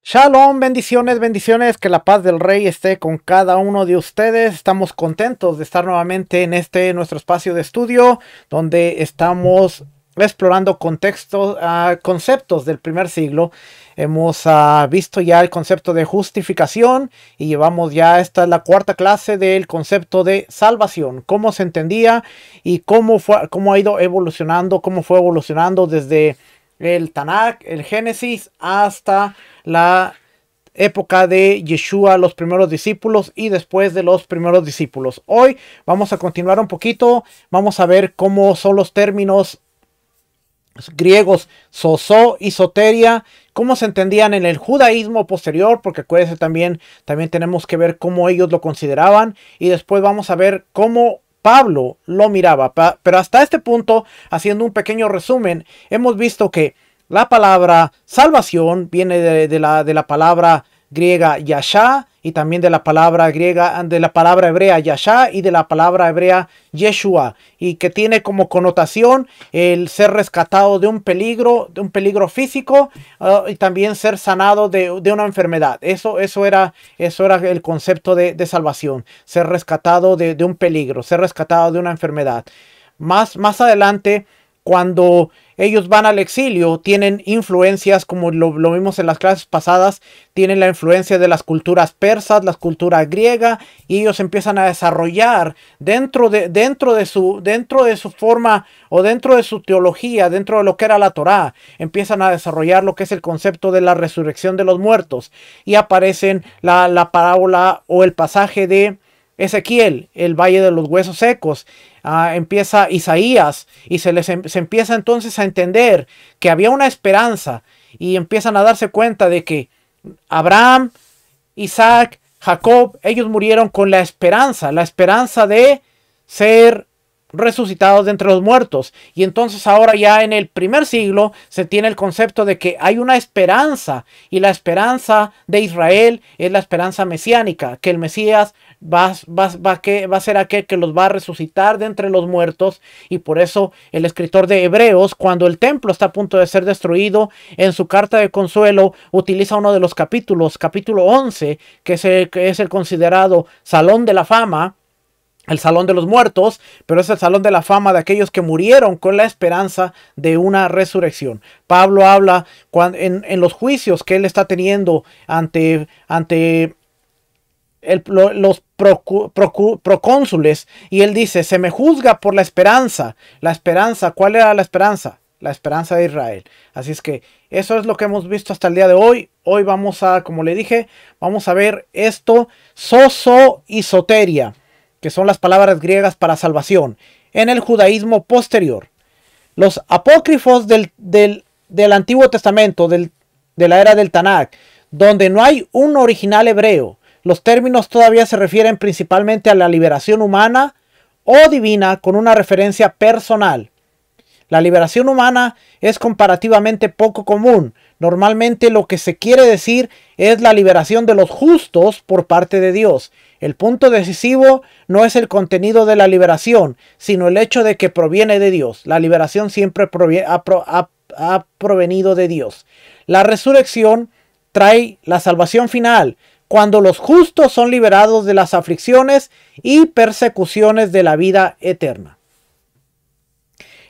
Shalom, bendiciones, bendiciones, que la paz del Rey esté con cada uno de ustedes. Estamos contentos de estar nuevamente en nuestro espacio de estudio, donde estamos explorando conceptos del primer siglo. Hemos visto ya el concepto de justificación y llevamos ya, esta es la cuarta clase del concepto de salvación, cómo se entendía y cómo ha ido evolucionando, cómo fue evolucionando desde el Tanakh, el Génesis, hasta la época de Yeshua, los primeros discípulos y después de los primeros discípulos. Hoy vamos a continuar un poquito, vamos a ver cómo son los términos griegos sozo y soteria, cómo se entendían en el judaísmo posterior, porque acuérdense también tenemos que ver cómo ellos lo consideraban, y después vamos a ver cómo Pablo lo miraba. Pero hasta este punto, haciendo un pequeño resumen, hemos visto que la palabra salvación viene de la palabra griega yasha, y también de la palabra hebrea yasha y de la palabra hebrea Yeshua, y que tiene como connotación el ser rescatado de un peligro físico, y también ser sanado de una enfermedad. Eso era el concepto de salvación, ser rescatado de un peligro, ser rescatado de una enfermedad. Más adelante, cuando ellos van al exilio, tienen influencias, como lo vimos en las clases pasadas, tienen la influencia de las culturas persas, la cultura griega, y ellos empiezan a desarrollar dentro de su forma, o dentro de su teología, dentro de lo que era la Torá, empiezan a desarrollar lo que es el concepto de la resurrección de los muertos, y aparecen la parábola o el pasaje de Ezequiel, el valle de los huesos secos. Empieza Isaías, y se empieza entonces a entender que había una esperanza, y empiezan a darse cuenta de que Abraham, Isaac, Jacob, ellos murieron con la esperanza de ser resucitados de entre los muertos. Y entonces ahora, ya en el primer siglo, se tiene el concepto de que hay una esperanza, y la esperanza de Israel es la esperanza mesiánica, que el Mesías va a ser aquel que los va a resucitar de entre los muertos. Y por eso el escritor de Hebreos, cuando el templo está a punto de ser destruido, en su carta de consuelo utiliza uno de los capítulo 11, que es el considerado Salón de la Fama, el Salón de los Muertos, pero es el Salón de la Fama de aquellos que murieron con la esperanza de una resurrección. Pablo habla en los juicios que él está teniendo ante los procónsules, y él dice: se me juzga por la esperanza. La esperanza, ¿cuál era la esperanza? La esperanza de Israel. Así es que eso es lo que hemos visto hasta el día de hoy. Hoy vamos a, como le dije, vamos a ver esto, sozo y soteria, que son las palabras griegas para salvación, en el judaísmo posterior. Los apócrifos del Antiguo Testamento, de la era del Tanakh, donde no hay un original hebreo, los términos todavía se refieren principalmente a la liberación humana o divina, con una referencia personal. La liberación humana es comparativamente poco común. Normalmente lo que se quiere decir es la liberación de los justos por parte de Dios. El punto decisivo no es el contenido de la liberación, sino el hecho de que proviene de Dios. La liberación siempre ha provenido de Dios. La resurrección trae la salvación final, cuando los justos son liberados de las aflicciones y persecuciones de la vida eterna.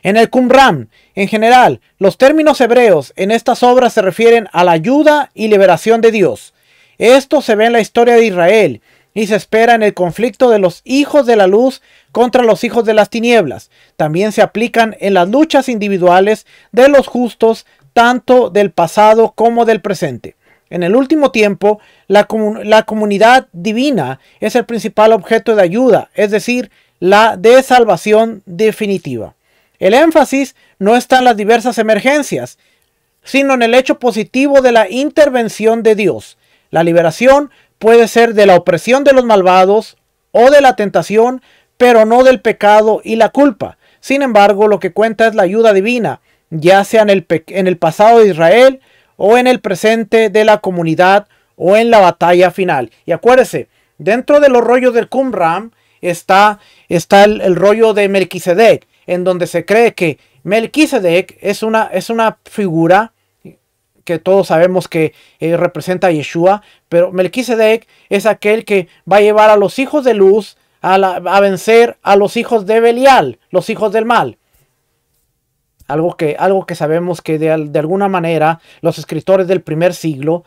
En el Qumran, en general, los términos hebreos en estas obras se refieren a la ayuda y liberación de Dios. Esto se ve en la historia de Israel, y se espera en el conflicto de los hijos de la luz contra los hijos de las tinieblas. También se aplican en las luchas individuales de los justos, tanto del pasado como del presente. En el último tiempo, la comunidad divina es el principal objeto de ayuda, es decir, la de salvación definitiva. El énfasis no está en las diversas emergencias, sino en el hecho positivo de la intervención de Dios. La liberación puede ser de la opresión de los malvados o de la tentación, pero no del pecado y la culpa. Sin embargo, lo que cuenta es la ayuda divina, ya sea en el pasado de Israel, o en el presente de la comunidad, o en la batalla final. Y acuérdese, dentro de los rollos del Qumran está el rollo de Melquisedec, en donde se cree que Melquisedec es una figura que todos sabemos que representa a Yeshua, pero Melquisedec es aquel que va a llevar a los hijos de luz a vencer a los hijos de Belial, los hijos del mal. Algo que sabemos que de alguna manera los escritores del primer siglo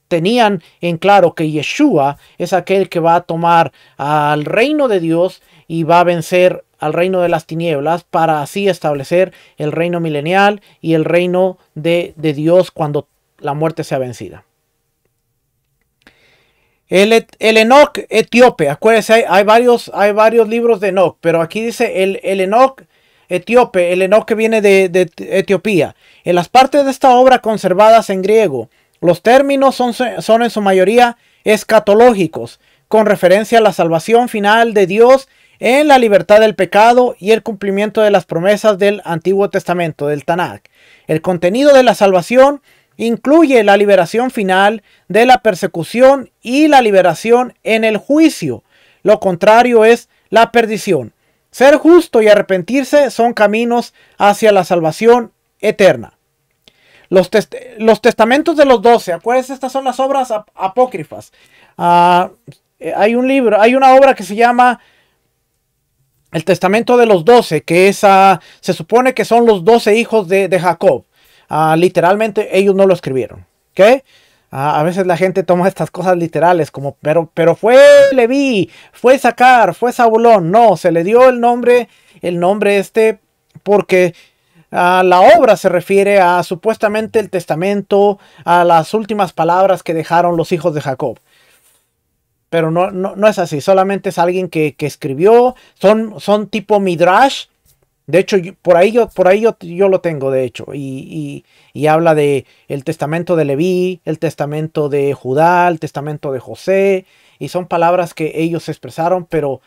tenían en claro que Yeshua es aquel que va a tomar al reino de Dios y va a vencer al reino de las tinieblas para así establecer el reino milenial y el reino de Dios cuando la muerte sea vencida. El Enoc etíope, acuérdense, hay varios libros de Enoc, pero aquí dice el Enoc etíope, el Enoc que viene de Etiopía. En las partes de esta obra conservadas en griego, los términos son en su mayoría escatológicos, con referencia a la salvación final de Dios en la libertad del pecado y el cumplimiento de las promesas del Antiguo Testamento, del Tanakh. El contenido de la salvación incluye la liberación final de la persecución y la liberación en el juicio. Lo contrario es la perdición. Ser justo y arrepentirse son caminos hacia la salvación eterna. Los testamentos de los 12, acuérdense, estas son las obras apócrifas. Hay una obra que se llama El Testamento de los 12, que es, se supone que son los 12 hijos de Jacob. Literalmente ellos no lo escribieron. ¿Okay? A veces la gente toma estas cosas literales como, pero fue Leví, fue Sacar, fue Zabulón. No, se le dio el nombre porque la obra se refiere a supuestamente el testamento, a las últimas palabras que dejaron los hijos de Jacob. Pero no es así, solamente es alguien que escribió, son tipo Midrash. De hecho, por ahí yo lo tengo, de hecho, y habla de el testamento de Leví, el testamento de Judá, el testamento de José, y son palabras que ellos expresaron, pero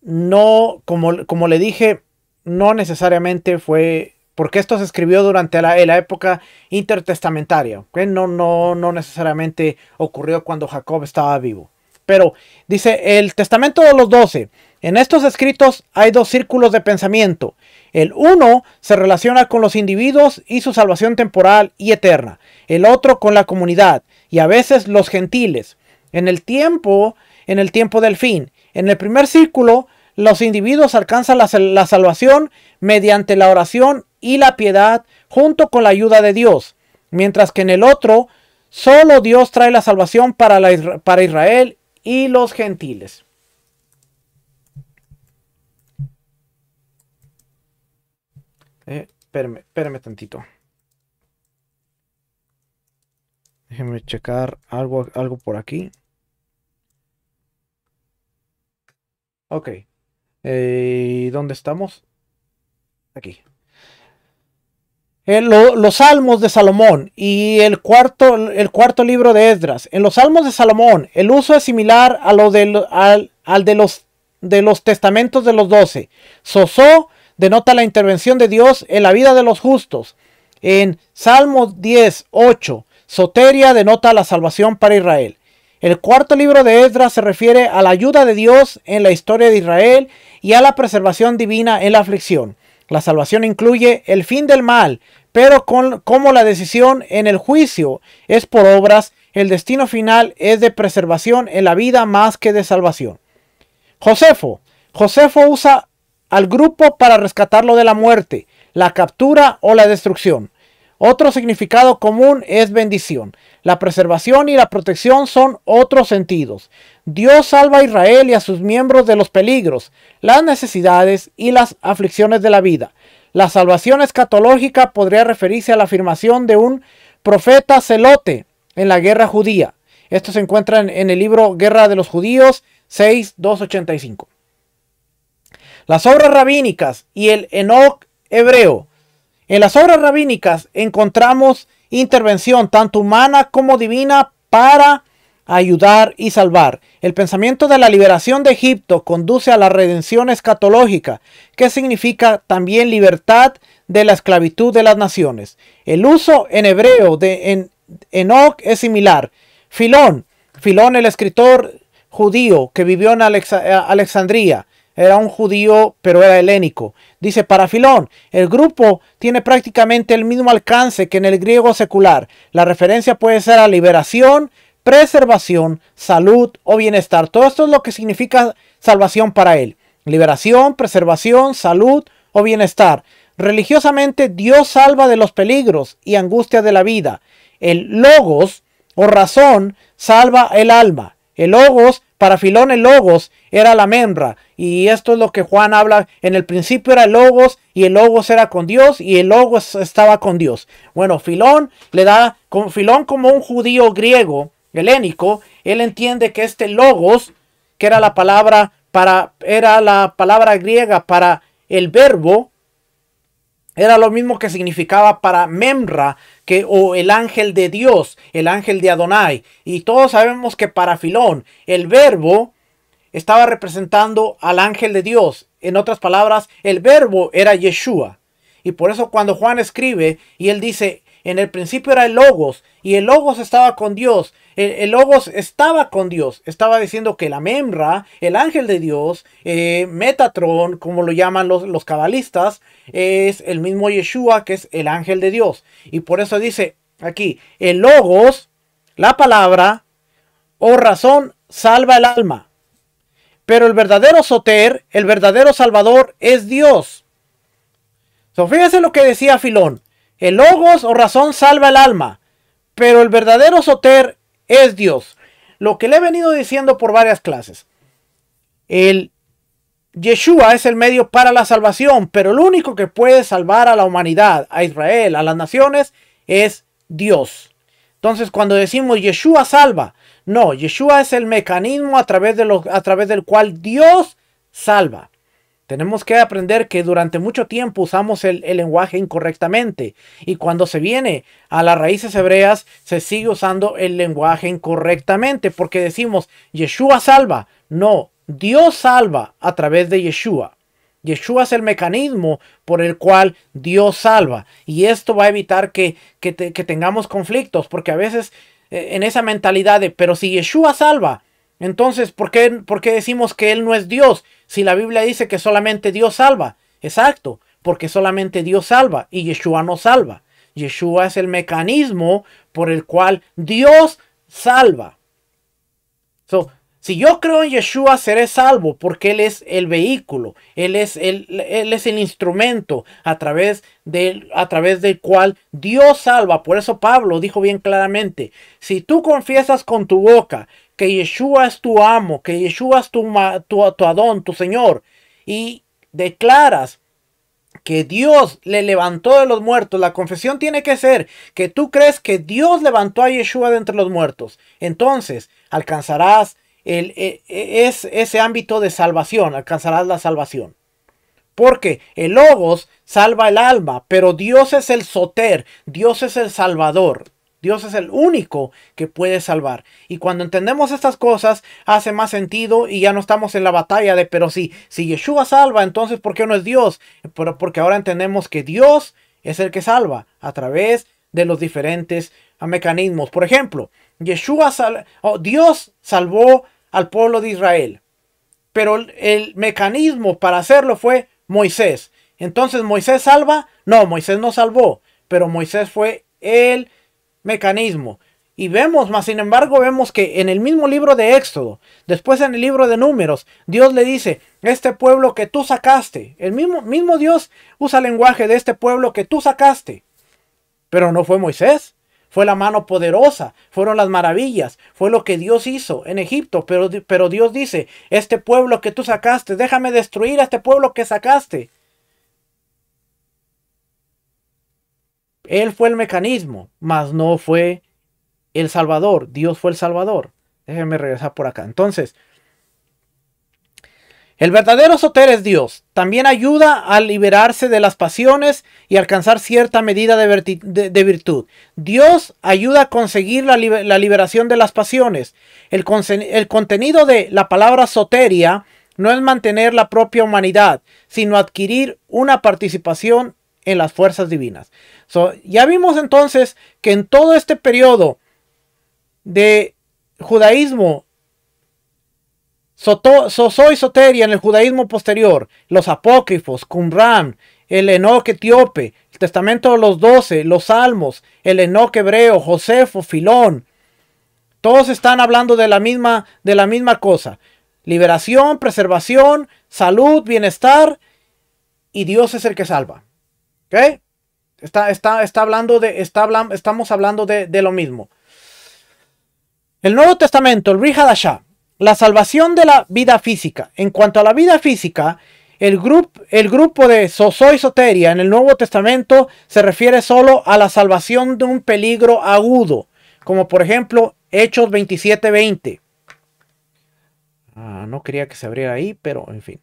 no, como le dije, no necesariamente fue, porque esto se escribió durante la época intertestamentaria, ¿okay? No necesariamente ocurrió cuando Jacob estaba vivo. Pero dice el testamento de los 12. En estos escritos hay dos círculos de pensamiento. El uno se relaciona con los individuos y su salvación temporal y eterna. El otro con la comunidad y a veces los gentiles. En el tiempo del fin. En el primer círculo, los individuos alcanzan la salvación mediante la oración y la piedad junto con la ayuda de Dios. Mientras que en el otro, solo Dios trae la salvación para Israel y los gentiles. Espérame tantito. Déjenme checar algo por aquí. Ok. ¿Dónde estamos? Aquí. Los Salmos de Salomón y el cuarto libro de Esdras. En los Salmos de Salomón, el uso es similar a lo al de los testamentos de los 12. Sosó denota la intervención de Dios en la vida de los justos. En Salmos 10:8, soteria denota la salvación para Israel. El cuarto libro de Esdras se refiere a la ayuda de Dios en la historia de Israel y a la preservación divina en la aflicción. La salvación incluye el fin del mal, pero como la decisión en el juicio es por obras, el destino final es de preservación en la vida más que de salvación. Josefo usa al grupo para rescatarlo de la muerte, la captura o la destrucción. Otro significado común es bendición. La preservación y la protección son otros sentidos. Dios salva a Israel y a sus miembros de los peligros, las necesidades y las aflicciones de la vida. La salvación escatológica podría referirse a la afirmación de un profeta celote en la guerra judía. Esto se encuentra en el libro Guerra de los Judíos 6:285. Las obras rabínicas y el Enoc hebreo. En las obras rabínicas encontramos intervención tanto humana como divina para ayudar y salvar. El pensamiento de la liberación de Egipto conduce a la redención escatológica, que significa también libertad de la esclavitud de las naciones. El uso en hebreo de Enoc es similar. Filón, el escritor judío que vivió en Alejandría, era un judío, pero era helénico. Dice para Filón, el grupo tiene prácticamente el mismo alcance que en el griego secular. La referencia puede ser a liberación, preservación, salud o bienestar. Todo esto es lo que significa salvación para él. Liberación, preservación, salud o bienestar. Religiosamente, Dios salva de los peligros y angustias de la vida. El logos o razón salva el alma. El logos, para Filón el logos era la memra. Y esto es lo que Juan habla. En el principio era el logos y el logos era con Dios y el logos estaba con Dios. Bueno, Filón le da, Filón como un judío griego, helénico, él entiende que este logos, que era la palabra griega para el verbo, era lo mismo que significaba para Memra, o el ángel de Dios, el ángel de Adonai. Y todos sabemos que para Filón, el verbo estaba representando al ángel de Dios. En otras palabras, el verbo era Yeshua. Y por eso cuando Juan escribe y él dice, en el principio era el logos y el logos estaba con Dios. El logos estaba con Dios. Estaba diciendo que la memra, el ángel de Dios, Metatron, como lo llaman los cabalistas, es el mismo Yeshua, que es el ángel de Dios. Y por eso dice aquí, el logos, la palabra o razón, salva el alma. Pero el verdadero soter, el verdadero salvador, es Dios. Fíjense lo que decía Filón. El logos o razón salva el alma, pero el verdadero soter es Dios. Lo que le he venido diciendo por varias clases. El Yeshua es el medio para la salvación, pero el único que puede salvar a la humanidad, a Israel, a las naciones, es Dios. Entonces, cuando decimos Yeshua salva, no, Yeshua es el mecanismo a través del cual Dios salva. Tenemos que aprender que durante mucho tiempo usamos el lenguaje incorrectamente. Y cuando se viene a las raíces hebreas, se sigue usando el lenguaje incorrectamente. Porque decimos, Yeshua salva. No, Dios salva a través de Yeshua. Yeshua es el mecanismo por el cual Dios salva. Y esto va a evitar que tengamos conflictos. Porque a veces en esa mentalidad de, pero si Yeshua salva, entonces, ¿por qué decimos que Él no es Dios? Si la Biblia dice que solamente Dios salva. Exacto, porque solamente Dios salva y Yeshua no salva. Yeshua es el mecanismo por el cual Dios salva. Si yo creo en Yeshua, seré salvo porque Él es el vehículo. Él es el instrumento a través del cual Dios salva. Por eso Pablo dijo bien claramente, si tú confiesas con tu boca que Yeshua es tu amo, que Yeshua es tu Adón, tu Señor, y declaras que Dios le levantó de los muertos, la confesión tiene que ser que tú crees que Dios levantó a Yeshua de entre los muertos. Entonces alcanzarás ese ámbito de salvación, alcanzarás la salvación. Porque el logos salva el alma, pero Dios es el soter, Dios es el salvador. Dios es el único que puede salvar. Y cuando entendemos estas cosas, hace más sentido y ya no estamos en la batalla de, pero si Yeshua salva, entonces ¿por qué no es Dios? Porque ahora entendemos que Dios es el que salva a través de los diferentes mecanismos. Por ejemplo, Dios salvó al pueblo de Israel, pero el mecanismo para hacerlo fue Moisés. Entonces, ¿Moisés salva? No, Moisés no salvó, pero Moisés fue el mecanismo. Y sin embargo, vemos que en el mismo libro de Éxodo, después en el libro de Números, Dios le dice, este pueblo que tú sacaste, el mismo Dios usa el lenguaje de este pueblo que tú sacaste, pero no fue Moisés, fue la mano poderosa, fueron las maravillas, fue lo que Dios hizo en Egipto, pero Dios dice, este pueblo que tú sacaste, déjame destruir a este pueblo que sacaste. Él fue el mecanismo, mas no fue el Salvador. Dios fue el Salvador. Déjenme regresar por acá. Entonces, el verdadero soter es Dios. También ayuda a liberarse de las pasiones y alcanzar cierta medida de virtud. Dios ayuda a conseguir la liberación de las pasiones. El contenido de la palabra soteria no es mantener la propia humanidad, sino adquirir una participación en las fuerzas divinas. Ya vimos entonces que en todo este periodo de judaísmo Soso y Soteria en el judaísmo posterior, los apócrifos, Qumran, el Enoc etíope, el testamento de los 12, los salmos, el Enoc hebreo, Josefo, Filón, todos están hablando de la misma cosa. Liberación, preservación, salud, bienestar, y Dios es el que salva. ¿Ok? Estamos hablando de lo mismo. El Nuevo Testamento, el Brit Hadashah, la salvación de la vida física. En cuanto a la vida física, el grupo de Soso y Soteria en el Nuevo Testamento se refiere solo a la salvación de un peligro agudo, como por ejemplo Hechos 27:20. No quería que se abriera ahí, pero en fin.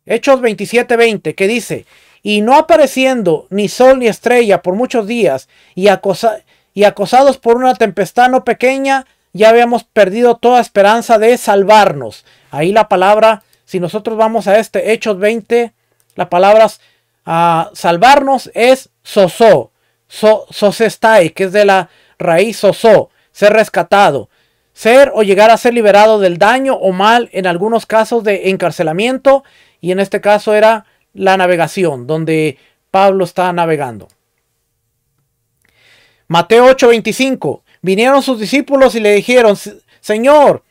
Hechos 27:20, que dice: y no apareciendo ni sol ni estrella por muchos días, y acosados por una tempestad no pequeña, ya habíamos perdido toda esperanza de salvarnos. Ahí la palabra, si nosotros vamos a este Hechos 20, la palabra salvarnos es soso, sosestai, que es de la raíz soso, ser rescatado, ser o llegar a ser liberado del daño o mal, en algunos casos de encarcelamiento, y en este caso era la navegación, donde Pablo está navegando. Mateo 8:25. Vinieron sus discípulos y le dijeron: Señor,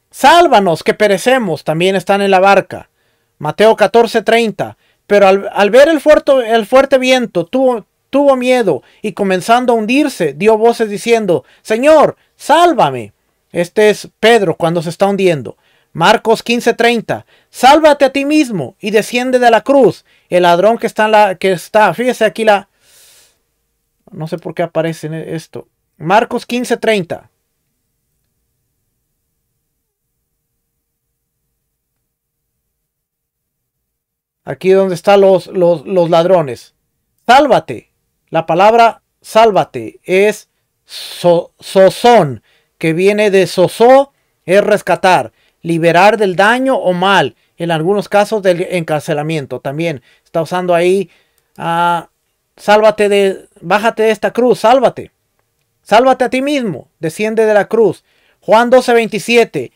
sálvanos que perecemos. También están en la barca. Mateo 14:30. Pero al ver el fuerte viento, tuvo miedo, y comenzando a hundirse, dio voces diciendo: Señor, sálvame. Este es Pedro cuando se está hundiendo. Marcos 15:30. Sálvate a ti mismo y desciende de la cruz. El ladrón que está, fíjese aquí no sé por qué aparece esto. Marcos 15:30. Aquí donde están los ladrones. Sálvate. La palabra sálvate es sosón, que viene de sosó, es rescatar, liberar del daño o mal, en algunos casos del encarcelamiento. También está usando ahí, bájate de esta cruz, sálvate a ti mismo, desciende de la cruz. Juan 12:27.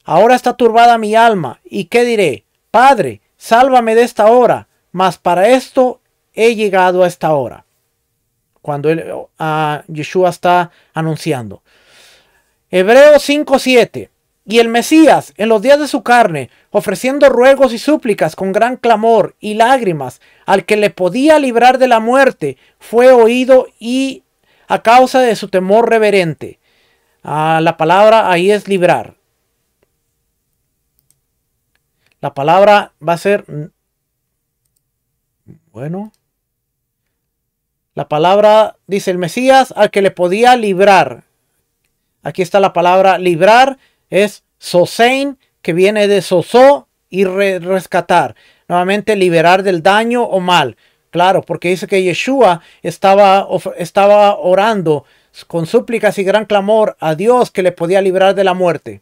Ahora está turbada mi alma, ¿y qué diré? Padre, sálvame de esta hora, mas para esto he llegado a esta hora. Cuando Yeshua está anunciando. Hebreos 5:7. Y el Mesías, en los días de su carne, ofreciendo ruegos y súplicas con gran clamor y lágrimas al que le podía librar de la muerte, fue oído, y a causa de su temor reverente. La palabra ahí es librar. La palabra va a ser, bueno, la palabra dice el Mesías al que le podía librar. Aquí está la palabra librar, es sosein, que viene de sosó, y rescatar. Nuevamente, liberar del daño o mal. Claro, porque dice que Yeshua estaba orando con súplicas y gran clamor a Dios que le podía librar de la muerte.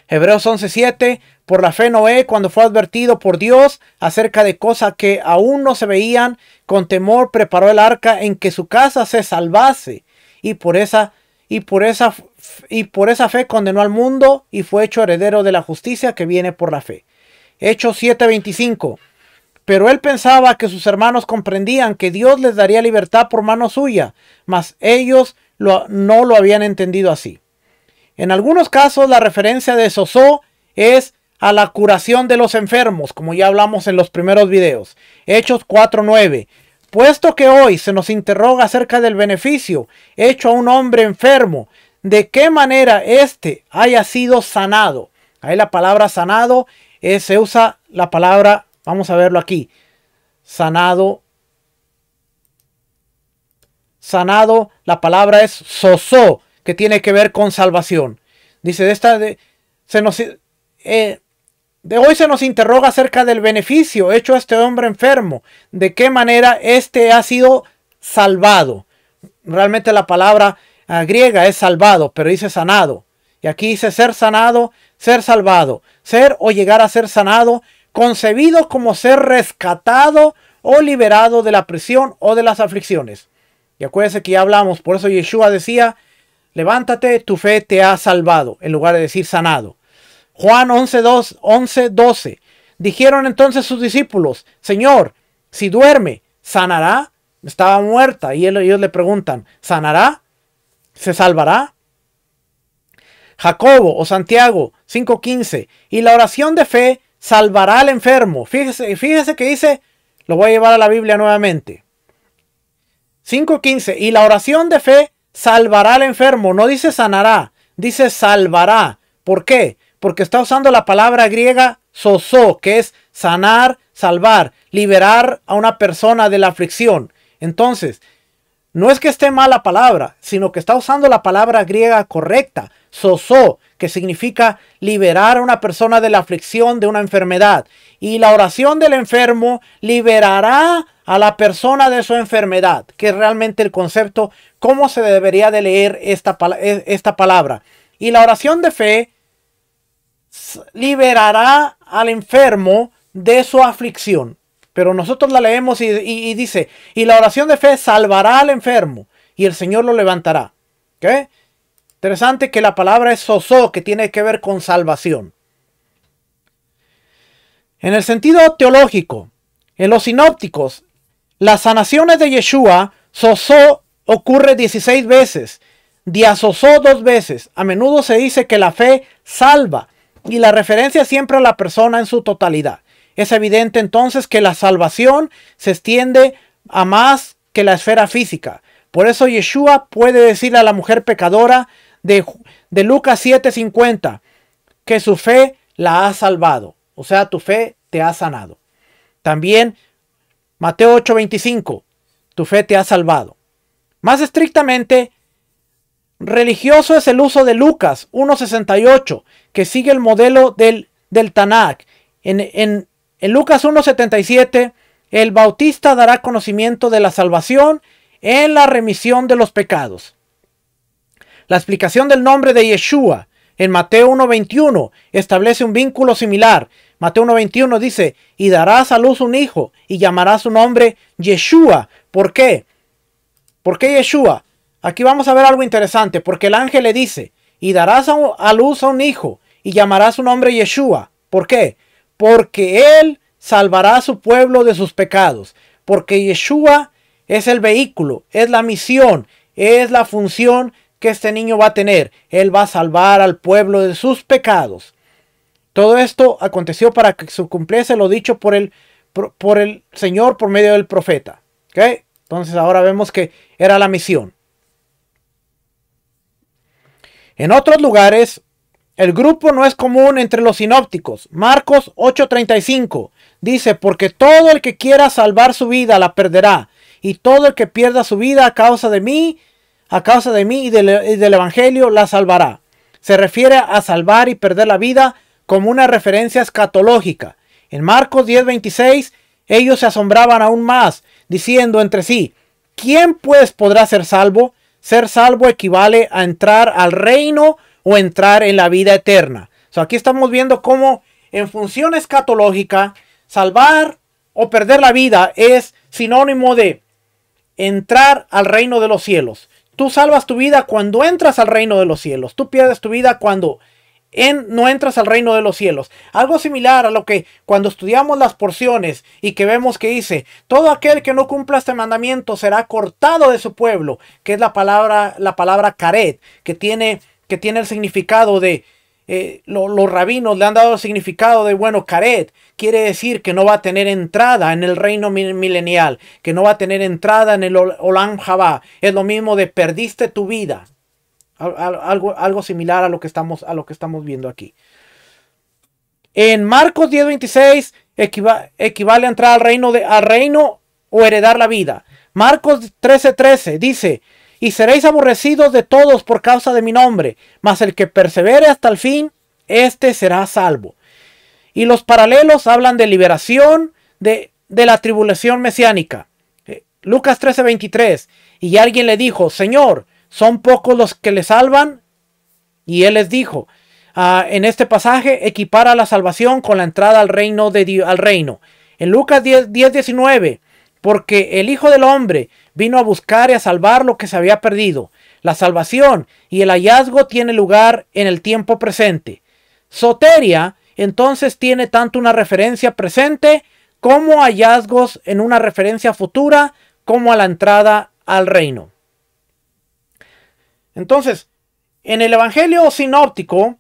Hebreos 11:7. Por la fe Noé, cuando fue advertido por Dios acerca de cosas que aún no se veían, con temor preparó el arca en que su casa se salvase, y por esa fe condenó al mundo y fue hecho heredero de la justicia que viene por la fe. Hechos 7:25. Pero él pensaba que sus hermanos comprendían que Dios les daría libertad por mano suya, mas ellos no lo habían entendido así. En algunos casos la referencia de sosó es a la curación de los enfermos, como ya hablamos en los primeros videos. Hechos 4:9. Puesto que hoy se nos interroga acerca del beneficio hecho a un hombre enfermo, de qué manera éste haya sido sanado. Ahí la palabra sanado se usa la palabra, vamos a verlo aquí, sanado, la palabra es sosó, que tiene que ver con salvación. Dice, de hoy se nos interroga acerca del beneficio hecho a este hombre enfermo, de qué manera éste ha sido salvado. Realmente la palabra griega es salvado, pero dice sanado. Y aquí dice ser sanado, ser salvado, ser o llegar a ser sanado, concebido como ser rescatado o liberado de la prisión o de las aflicciones. Y acuérdense que ya hablamos, por eso Yeshua decía, levántate, tu fe te ha salvado, en lugar de decir sanado. Juan 11:12. Dijeron entonces sus discípulos, Señor, si duerme, ¿sanará? Estaba muerta. Y ellos le preguntan, ¿sanará? ¿Se salvará? Jacobo o Santiago 5:15. Y la oración de fe salvará al enfermo. Fíjese que dice, lo voy a llevar a la Biblia nuevamente. 5:15. Y la oración de fe salvará al enfermo. No dice sanará, dice salvará. ¿Por qué? Porque está usando la palabra griega sozo, que es sanar, salvar, liberar a una persona de la aflicción. Entonces, no es que esté mal la palabra, sino que está usando la palabra griega correcta, sozo, que significa liberar a una persona de la aflicción de una enfermedad. Y la oración del enfermo liberará a la persona de su enfermedad, que es realmente el concepto, cómo se debería de leer esta palabra. Y la oración de fe liberará al enfermo de su aflicción. Pero nosotros la leemos y dice, y la oración de fe salvará al enfermo y el Señor lo levantará. ¿Okay? Interesante que la palabra es sozo, que tiene que ver con salvación. En el sentido teológico, en los sinópticos, las sanaciones de Yeshua, sozo ocurre 16 veces, diasosó 2 veces. A menudo se dice que la fe salva y la referencia siempre a la persona en su totalidad. Es evidente entonces que la salvación se extiende a más que la esfera física. Por eso Yeshua puede decirle a la mujer pecadora de Lucas 7:50 que su fe la ha salvado. O sea, tu fe te ha sanado. También Mateo 8:25, tu fe te ha salvado. Más estrictamente, religioso es el uso de Lucas 1:68, que sigue el modelo del Tanakh. En Lucas 1:77, el bautista dará conocimiento de la salvación en la remisión de los pecados. La explicación del nombre de Yeshua en Mateo 1:21 establece un vínculo similar. Mateo 1:21 dice, y darás a luz un hijo y llamará su nombre Yeshua. ¿Por qué? ¿Por qué Yeshua? Aquí vamos a ver algo interesante, porque el ángel le dice, y darás a luz a un hijo y llamará su nombre Yeshua. ¿Por qué? Porque él salvará a su pueblo de sus pecados. Porque Yeshua es el vehículo, es la misión, es la función que este niño va a tener. Él va a salvar al pueblo de sus pecados. Todo esto aconteció para que se cumpliese lo dicho por el Señor por medio del profeta. ¿Okay? Entonces ahora vemos que era la misión. En otros lugares, el grupo no es común entre los sinópticos. Marcos 8:35 dice, porque todo el que quiera salvar su vida la perderá, y todo el que pierda su vida a causa de mí y del evangelio la salvará. Se refiere a salvar y perder la vida como una referencia escatológica. En Marcos 10:26 ellos se asombraban aún más, diciendo entre sí, ¿quién pues podrá ser salvo? Ser salvo equivale a entrar al reino o entrar en la vida eterna. Aquí estamos viendo cómo en función escatológica, salvar o perder la vida es sinónimo de entrar al reino de los cielos. Tú salvas tu vida cuando entras al reino de los cielos. Tú pierdes tu vida cuando no entras al reino de los cielos. Algo similar a lo que cuando estudiamos las porciones y que vemos que dice, todo aquel que no cumpla este mandamiento será cortado de su pueblo, que es la palabra karet, que tiene el significado de, los rabinos le han dado el significado de, bueno, karet quiere decir que no va a tener entrada en el reino milenial, que no va a tener entrada en el Olam Jabá. Es lo mismo de perdiste tu vida. Algo similar a lo que estamos viendo aquí. En Marcos 10:26 equivale a entrar al reino o heredar la vida. Marcos 13:13 dice, y seréis aborrecidos de todos por causa de mi nombre, mas el que persevere hasta el fin, éste será salvo. Y los paralelos hablan de liberación de la tribulación mesiánica. Lucas 13:23, y alguien le dijo, Señor, ¿son pocos los que le salvan? Y él les dijo, en este pasaje equipara la salvación con la entrada al reino de Dios, al reino. En Lucas 10:19, porque el Hijo del Hombre vino a buscar y a salvar lo que se había perdido. La salvación y el hallazgo tiene lugar en el tiempo presente. Soteria entonces tiene tanto una referencia presente como hallazgos en una referencia futura como a la entrada al reino. Entonces, en el Evangelio sinóptico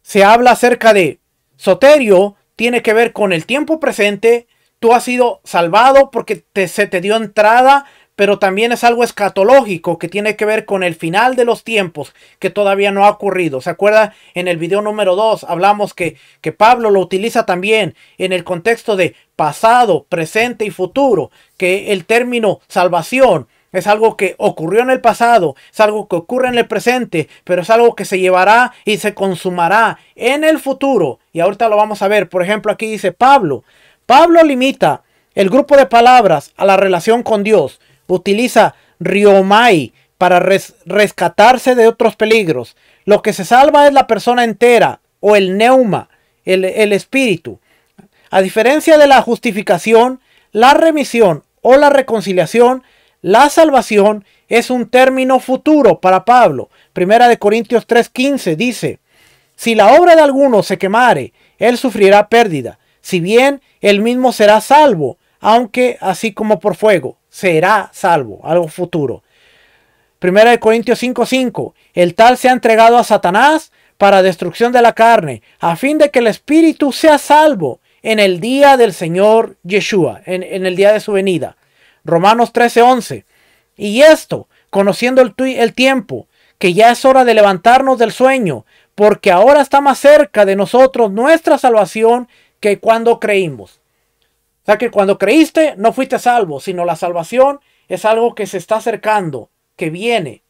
se habla acerca de soterio, tiene que ver con el tiempo presente. Tú has sido salvado porque se te dio entrada, pero también es algo escatológico que tiene que ver con el final de los tiempos que todavía no ha ocurrido. ¿Se acuerda? En el video número 2 hablamos que Pablo lo utiliza también en el contexto de pasado, presente y futuro, que el término salvación es algo que ocurrió en el pasado, es algo que ocurre en el presente, pero es algo que se llevará y se consumará en el futuro. Y ahorita lo vamos a ver. Por ejemplo, aquí dice Pablo limita el grupo de palabras a la relación con Dios. Utiliza riomai para rescatarse de otros peligros. Lo que se salva es la persona entera o el neuma, el espíritu. A diferencia de la justificación, la remisión o la reconciliación, la salvación es un término futuro para Pablo. Primera de Corintios 3:15 dice: si la obra de alguno se quemare, él sufrirá pérdida. Si bien él mismo será salvo, aunque así como por fuego, será salvo, algo futuro. Primera de Corintios 5:5, el tal se ha entregado a Satanás para destrucción de la carne, a fin de que el espíritu sea salvo en el día del Señor Yeshua, en el día de su venida. Romanos 13:11, y esto, conociendo el tiempo, que ya es hora de levantarnos del sueño, porque ahora está más cerca de nosotros nuestra salvación que cuando creímos. O sea que cuando creíste no fuiste salvo, sino la salvación es algo que se está acercando, que viene.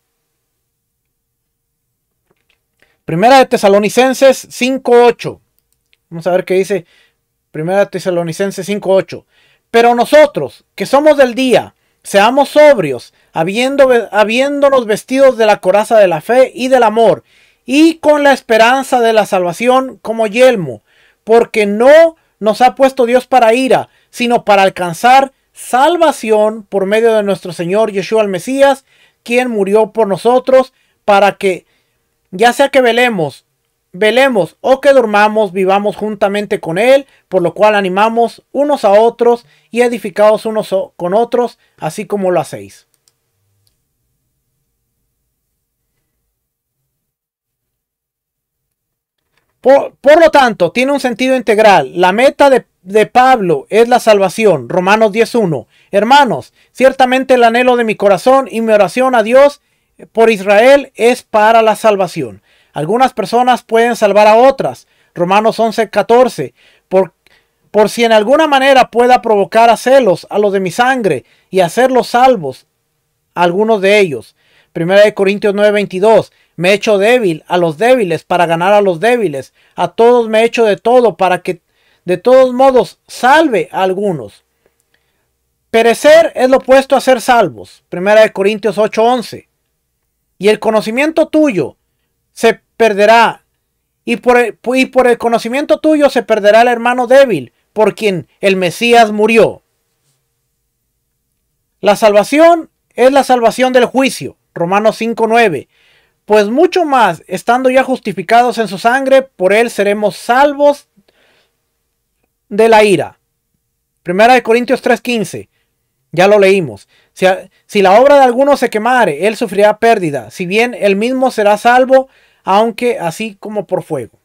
Primera de Tesalonicenses 5:8. Vamos a ver qué dice Primera de Tesalonicenses 5:8. Pero nosotros, que somos del día, seamos sobrios, habiéndonos vestidos de la coraza de la fe y del amor, y con la esperanza de la salvación como yelmo, porque no nos ha puesto Dios para ira, sino para alcanzar salvación por medio de nuestro Señor Yeshua el Mesías, quien murió por nosotros, para que, ya sea que velemos o que durmamos, vivamos juntamente con Él, por lo cual animamos unos a otros y edificados unos con otros, así como lo hacéis. Por lo tanto, tiene un sentido integral. La meta de Pablo es la salvación. Romanos 10:1. Hermanos, ciertamente el anhelo de mi corazón y mi oración a Dios por Israel es para la salvación. Algunas personas pueden salvar a otras. Romanos 11:14. Por si en alguna manera pueda provocar a celos a los de mi sangre y hacerlos salvos, algunos de ellos. Primera de Corintios 9:22. Me he hecho débil a los débiles para ganar a los débiles. A todos me he hecho de todo para que de todos modos salve a algunos. Perecer es lo opuesto a ser salvos. Primera de Corintios 8:11. Y el conocimiento tuyo se perderá. Y por el conocimiento tuyo se perderá el hermano débil, por quien el Mesías murió. La salvación es la salvación del juicio. Romanos 5:9. Pues mucho más, estando ya justificados en su sangre, por él seremos salvos de la ira. Primera de Corintios 3:15. Ya lo leímos. Si la obra de alguno se quemare, él sufrirá pérdida. Si bien él mismo será salvo, aunque así como por fuego.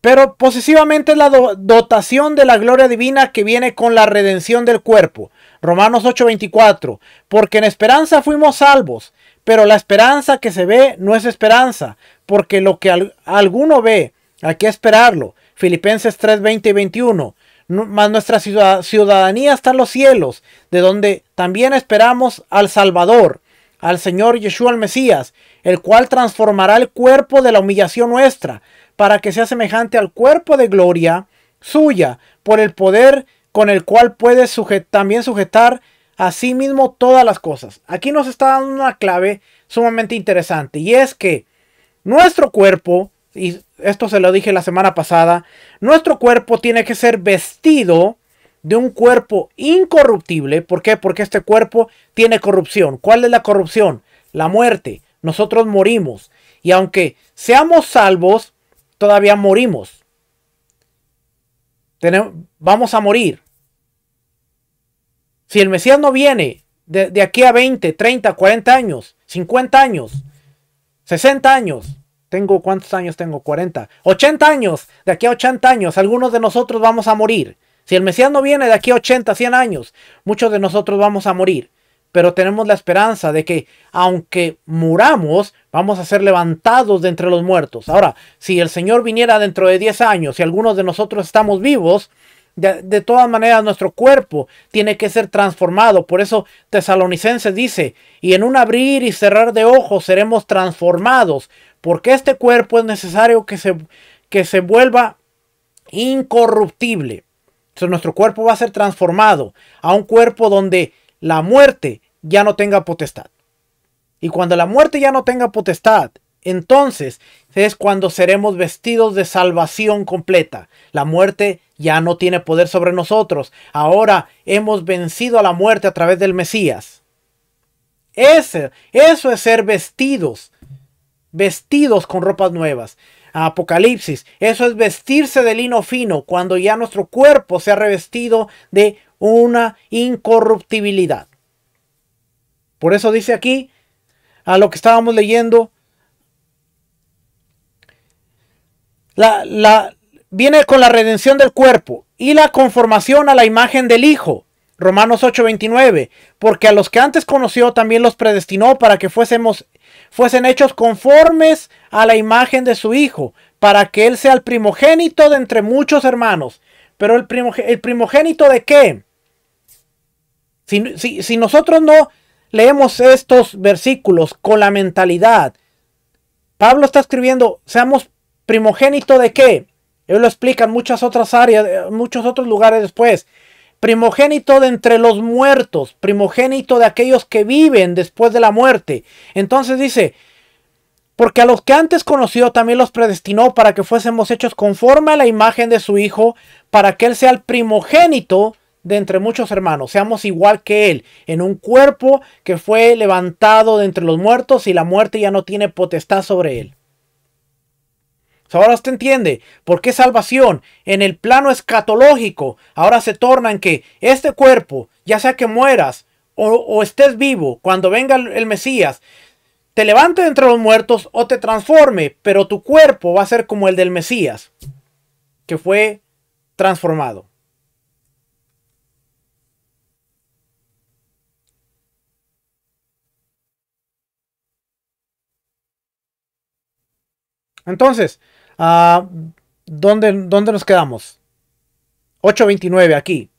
Pero posesivamente es la dotación de la gloria divina que viene con la redención del cuerpo. Romanos 8:24. Porque en esperanza fuimos salvos. Pero la esperanza que se ve no es esperanza, porque lo que alguno ve, hay que esperarlo. Filipenses 3:20 y 21. Mas nuestra ciudadanía está en los cielos, de donde también esperamos al Salvador, al Señor Yeshua el Mesías, el cual transformará el cuerpo de la humillación nuestra, para que sea semejante al cuerpo de gloria suya, por el poder con el cual puede también sujetar asimismo todas las cosas. Aquí nos está dando una clave sumamente interesante, y es que nuestro cuerpo, y esto se lo dije la semana pasada, nuestro cuerpo tiene que ser vestido de un cuerpo incorruptible. ¿Por qué? Porque este cuerpo tiene corrupción. ¿Cuál es la corrupción? la muerte. Nosotros morimos. Y aunque seamos salvos, todavía morimos. Vamos a morir. Si el Mesías no viene de aquí a 20, 30, 40 años, 50 años, 60 años, ¿cuántos años tengo? 40, 80 años, de aquí a 80 años, algunos de nosotros vamos a morir. Si el Mesías no viene de aquí a 80, 100 años, muchos de nosotros vamos a morir. Pero tenemos la esperanza de que, aunque muramos, vamos a ser levantados de entre los muertos. Ahora, si el Señor viniera dentro de 10 años y algunos de nosotros estamos vivos, de todas maneras nuestro cuerpo tiene que ser transformado. Por eso Tesalonicenses dice, y en un abrir y cerrar de ojos seremos transformados, porque este cuerpo es necesario que se vuelva incorruptible. Entonces nuestro cuerpo va a ser transformado a un cuerpo donde la muerte ya no tenga potestad. Y cuando la muerte ya no tenga potestad, entonces es cuando seremos vestidos de salvación completa. La muerte ya no tiene poder sobre nosotros. Ahora hemos vencido a la muerte a través del Mesías. Eso es ser vestidos con ropas nuevas. Apocalipsis, eso es vestirse de lino fino, cuando ya nuestro cuerpo se ha revestido de una incorruptibilidad. Por eso dice aquí, a lo que estábamos leyendo, viene con la redención del cuerpo y la conformación a la imagen del Hijo. Romanos 8:29, porque a los que antes conoció también los predestinó para que fuesen hechos conformes a la imagen de su Hijo, para que Él sea el primogénito de entre muchos hermanos. Pero el primogénito ¿de qué? Si nosotros no leemos estos versículos con la mentalidad, Pablo está escribiendo, seamos primogénito ¿de qué? Él lo explica en muchas otras áreas, muchos otros lugares después. Primogénito de entre los muertos, primogénito de aquellos que viven después de la muerte. Entonces dice, porque a los que antes conoció también los predestinó para que fuésemos hechos conforme a la imagen de su Hijo, para que Él sea el primogénito de entre muchos hermanos. Seamos igual que Él, en un cuerpo que fue levantado de entre los muertos y la muerte ya no tiene potestad sobre Él. Ahora usted entiende por qué salvación en el plano escatológico ahora se torna en que este cuerpo, ya sea que mueras o estés vivo, cuando venga el Mesías, te levante de entre los muertos o te transforme, pero tu cuerpo va a ser como el del Mesías, que fue transformado. Entonces, ¿dónde nos quedamos? 8:29 aquí.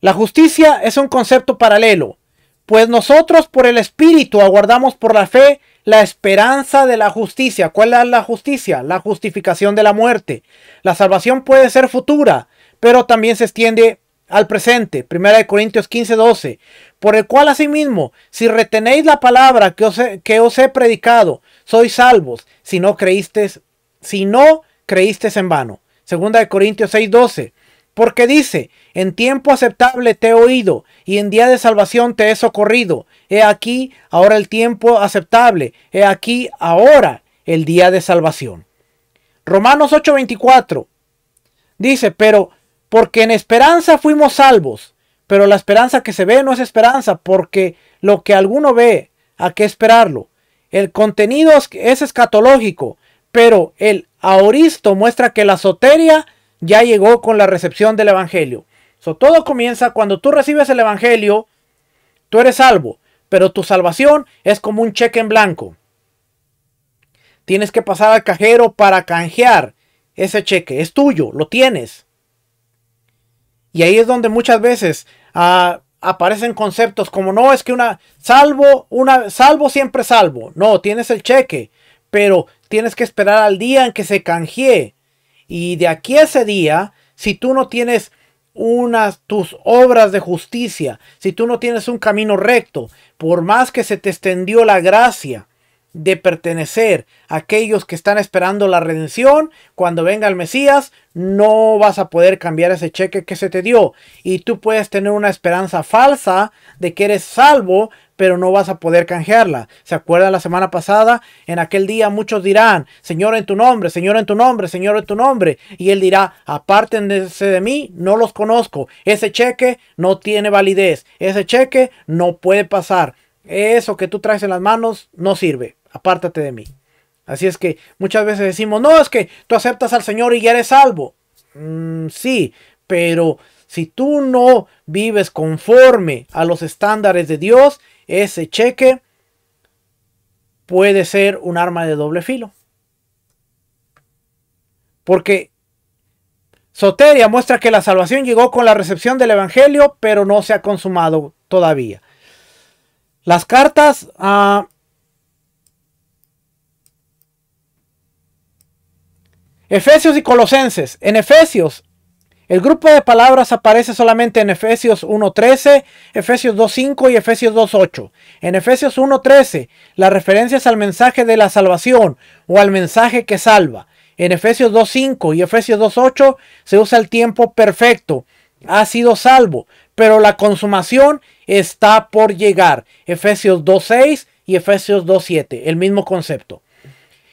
La justicia es un concepto paralelo, pues nosotros por el Espíritu aguardamos por la fe la esperanza de la justicia. ¿Cuál es la justicia? La justificación de la muerte. La salvación puede ser futura, pero también se extiende al presente. 1 Corintios 15:12. Por el cual asimismo, si retenéis la palabra que os he predicado, sois salvos, si no creísteis en vano. 2 Corintios 6:12. Porque dice, en tiempo aceptable te he oído, y en día de salvación te he socorrido. He aquí ahora el tiempo aceptable, he aquí ahora el día de salvación. Romanos 8:24 dice, pero porque en esperanza fuimos salvos. Pero la esperanza que se ve no es esperanza, porque lo que alguno ve, ¿a qué esperarlo? El contenido es escatológico, pero el aoristo muestra que la soteria ya llegó con la recepción del Evangelio. Todo comienza cuando tú recibes el Evangelio, tú eres salvo, pero tu salvación es como un cheque en blanco. Tienes que pasar al cajero para canjear ese cheque, es tuyo, lo tienes. Y ahí es donde muchas veces aparecen conceptos como no, es que salvo siempre salvo. No, tienes el cheque, pero tienes que esperar al día en que se canjee. Y de aquí a ese día, si tú no tienes tus obras de justicia, si tú no tienes un camino recto, por más que se te extendió la gracia de pertenecer a aquellos que están esperando la redención, cuando venga el Mesías, no vas a poder cambiar ese cheque que se te dio. Y tú puedes tener una esperanza falsa de que eres salvo, pero no vas a poder canjearla. ¿Se acuerdan la semana pasada? En aquel día muchos dirán, Señor en tu nombre, Señor en tu nombre, Señor en tu nombre. Y Él dirá, apártense de mí, no los conozco. Ese cheque no tiene validez. Ese cheque no puede pasar. Eso que tú traes en las manos no sirve. Apártate de mí. Así es que muchas veces decimos, no, es que tú aceptas al Señor y ya eres salvo. Sí, pero si tú no vives conforme a los estándares de Dios, ese cheque puede ser un arma de doble filo. Porque Soteria muestra que la salvación llegó con la recepción del Evangelio, pero no se ha consumado todavía. Las cartas Efesios y Colosenses. En Efesios, el grupo de palabras aparece solamente en Efesios 1.13, Efesios 2.5 y Efesios 2.8. En Efesios 1.13, las referencias al mensaje de la salvación o al mensaje que salva. En Efesios 2.5 y Efesios 2.8 se usa el tiempo perfecto. Ha sido salvo, pero la consumación está por llegar. Efesios 2.6 y Efesios 2.7, el mismo concepto.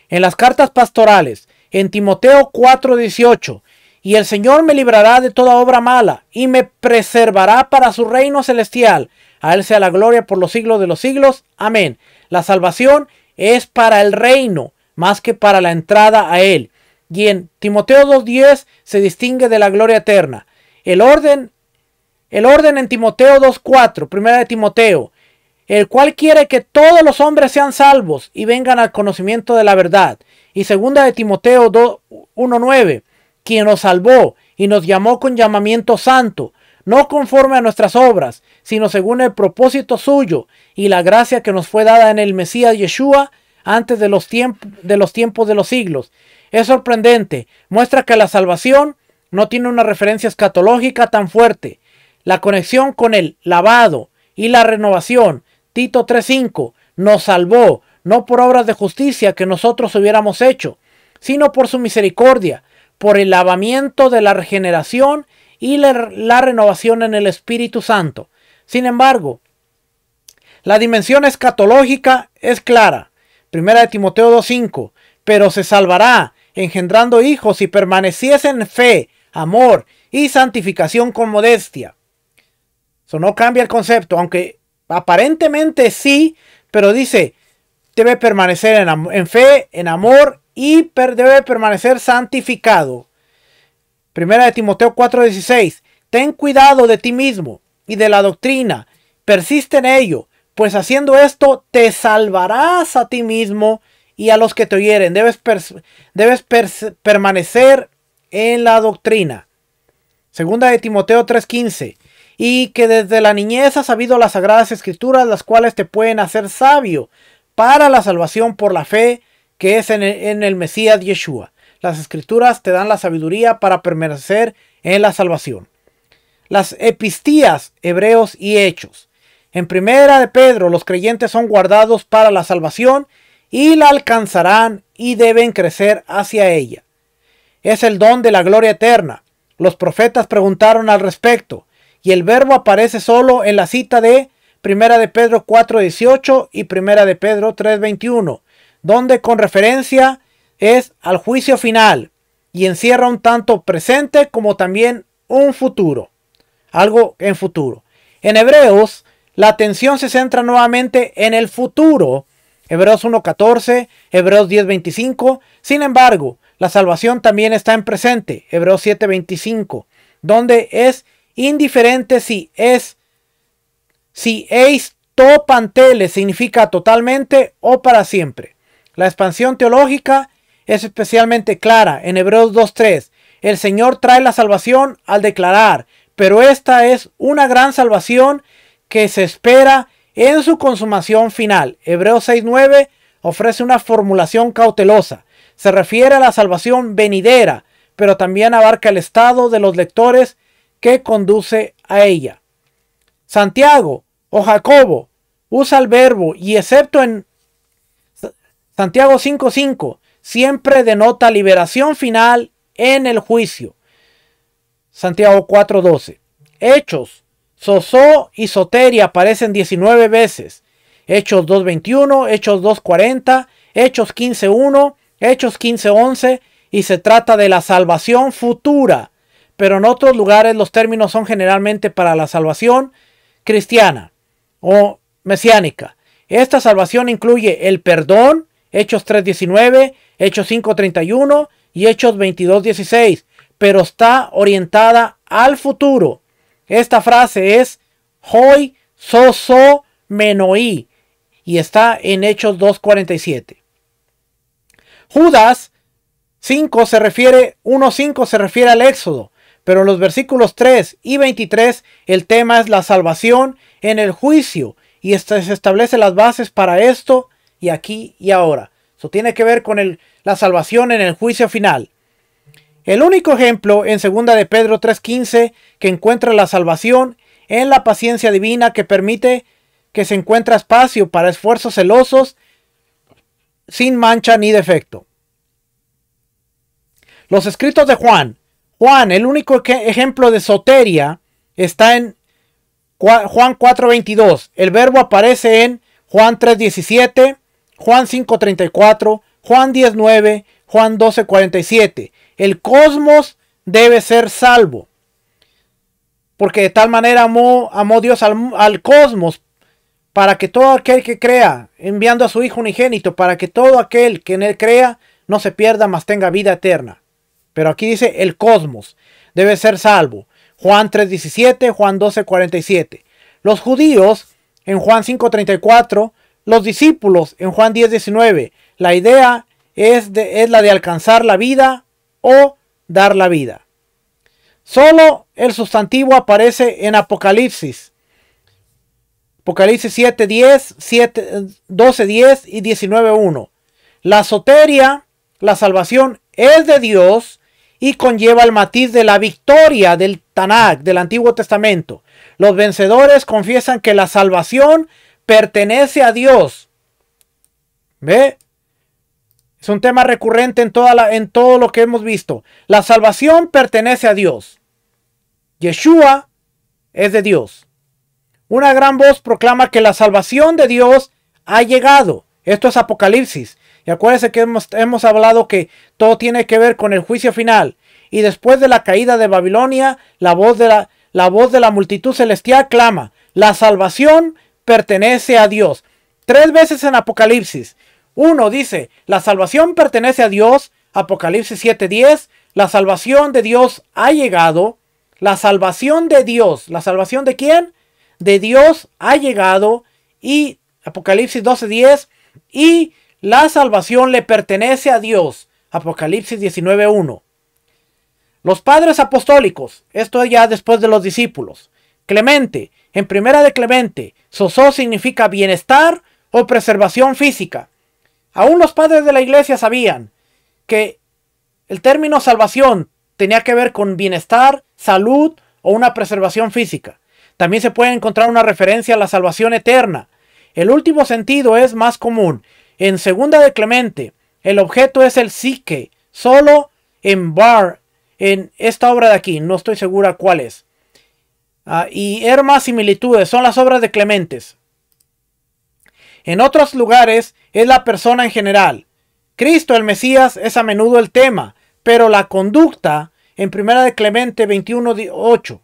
En las cartas pastorales, en Timoteo 4.18, y el Señor me librará de toda obra mala, y me preservará para su reino celestial. A Él sea la gloria por los siglos de los siglos. Amén. La salvación es para el reino, más que para la entrada a Él. Y en Timoteo 2.10 se distingue de la gloria eterna. El orden en Timoteo 2.4, primera de Timoteo, el cual quiere que todos los hombres sean salvos y vengan al conocimiento de la verdad. Y segunda de Timoteo 1.9, quien nos salvó y nos llamó con llamamiento santo, no conforme a nuestras obras, sino según el propósito suyo y la gracia que nos fue dada en el Mesías Yeshua antes de los tiempos de los siglos. Es sorprendente, muestra que la salvación no tiene una referencia escatológica tan fuerte. La conexión con el lavado y la renovación, Tito 3.5, nos salvó, no por obras de justicia que nosotros hubiéramos hecho, sino por su misericordia, por el lavamiento de la regeneración y la renovación en el Espíritu Santo. Sin embargo, la dimensión escatológica es clara. Primera de Timoteo 2.5, pero se salvará, engendrando hijos y permaneciese en fe, amor y santificación con modestia. Eso no cambia el concepto, aunque aparentemente sí, pero dice, debe permanecer en fe, en amor y debe permanecer santificado. Primera de Timoteo 4.16, ten cuidado de ti mismo y de la doctrina, persiste en ello, pues haciendo esto te salvarás a ti mismo y a los que te oyeren. Debes permanecer en la doctrina. Segunda de Timoteo 3.15, y que desde la niñez has sabido las sagradas escrituras, las cuales te pueden hacer sabio para la salvación por la fe que es en el Mesías Yeshua. Las escrituras te dan la sabiduría para permanecer en la salvación. Las epistías, Hebreos y Hechos. En primera de Pedro, los creyentes son guardados para la salvación y la alcanzarán y deben crecer hacia ella. Es el don de la gloria eterna. Los profetas preguntaron al respecto y el verbo aparece solo en la cita de primera de Pedro 4.18 y primera de Pedro 3.21, donde con referencia es al juicio final y encierra un tanto presente como también un futuro, algo en futuro. En Hebreos, la atención se centra nuevamente en el futuro, Hebreos 1.14, Hebreos 10.25. Sin embargo, la salvación también está en presente, Hebreos 7.25, donde es indiferente si eis to pantele significa totalmente o para siempre. La expansión teológica es especialmente clara en Hebreos 2.3. El Señor trae la salvación al declarar, pero esta es una gran salvación que se espera en su consumación final. Hebreos 6.9 ofrece una formulación cautelosa. Se refiere a la salvación venidera, pero también abarca el estado de los lectores que conduce a ella. Santiago o Jacobo usa el verbo y excepto en Santiago 5:5 siempre denota liberación final en el juicio. Santiago 4:12. Hechos, sozo y soteria aparecen 19 veces. Hechos 2:21, Hechos 2:40, Hechos 15:1, Hechos 15:11, y se trata de la salvación futura. Pero en otros lugares los términos son generalmente para la salvación cristiana o mesiánica. Esta salvación incluye el perdón, Hechos 3:19, Hechos 5:31 y Hechos 22:16, pero está orientada al futuro. Esta frase es hoi sozo menoi y está en Hechos 2:47. Judas 1:5 se refiere al Éxodo, pero en los versículos 3 y 23 el tema es la salvación en el juicio y se establece las bases para esto y aquí y ahora. Eso tiene que ver con la salvación en el juicio final. El único ejemplo en 2 de Pedro 3:15 que encuentra la salvación en la paciencia divina que permite que se encuentre espacio para esfuerzos celosos sin mancha ni defecto. Los escritos de Juan, el único ejemplo de soteria está en Juan 4:22. El verbo aparece en Juan 3:17, Juan 5:34, Juan 10:9, Juan 12:47. El cosmos debe ser salvo, porque de tal manera amó Dios al cosmos, para que todo aquel que crea, enviando a su Hijo unigénito, para que todo aquel que en él crea no se pierda, mas tenga vida eterna. Pero aquí dice el cosmos debe ser salvo. Juan 3:17, Juan 12:47. Los judíos en Juan 5:34, los discípulos en Juan 10:19. La idea es la de alcanzar la vida o dar la vida. Solo el sustantivo aparece en Apocalipsis. Apocalipsis 7:10, 12:10 y 19:1. La soteria, la salvación, es de Dios y conlleva el matiz de la victoria del Tanakh, del Antiguo Testamento. Los vencedores confiesan que la salvación pertenece a Dios. ¿Ve? Es un tema recurrente en todo lo que hemos visto. La salvación pertenece a Dios. Yeshua es de Dios. Una gran voz proclama que la salvación de Dios ha llegado. Esto es Apocalipsis. Y acuérdense que hemos hablado que todo tiene que ver con el juicio final. Y después de la caída de Babilonia, la voz de la multitud celestial clama: la salvación pertenece a Dios. 3 veces en Apocalipsis. Uno dice: la salvación pertenece a Dios. Apocalipsis 7:10. La salvación de Dios ha llegado. La salvación de Dios. ¿La salvación de quién? De Dios ha llegado. Y Apocalipsis 12:10. Y la salvación le pertenece a Dios. Apocalipsis 19:1. Los padres apostólicos. Esto ya después de los discípulos. Clemente. En primera de Clemente. Sozo significa bienestar o preservación física. Aún los padres de la iglesia sabían que el término salvación tenía que ver con bienestar, salud o una preservación física. También se puede encontrar una referencia a la salvación eterna. El último sentido es más común. En segunda de Clemente, el objeto es el psique, solo en esta obra de aquí, no estoy segura cuál es. Y Hermas similitudes, son las obras de Clementes. En otros lugares es la persona en general. Cristo, el Mesías, es a menudo el tema, pero la conducta, en primera de Clemente 21:8.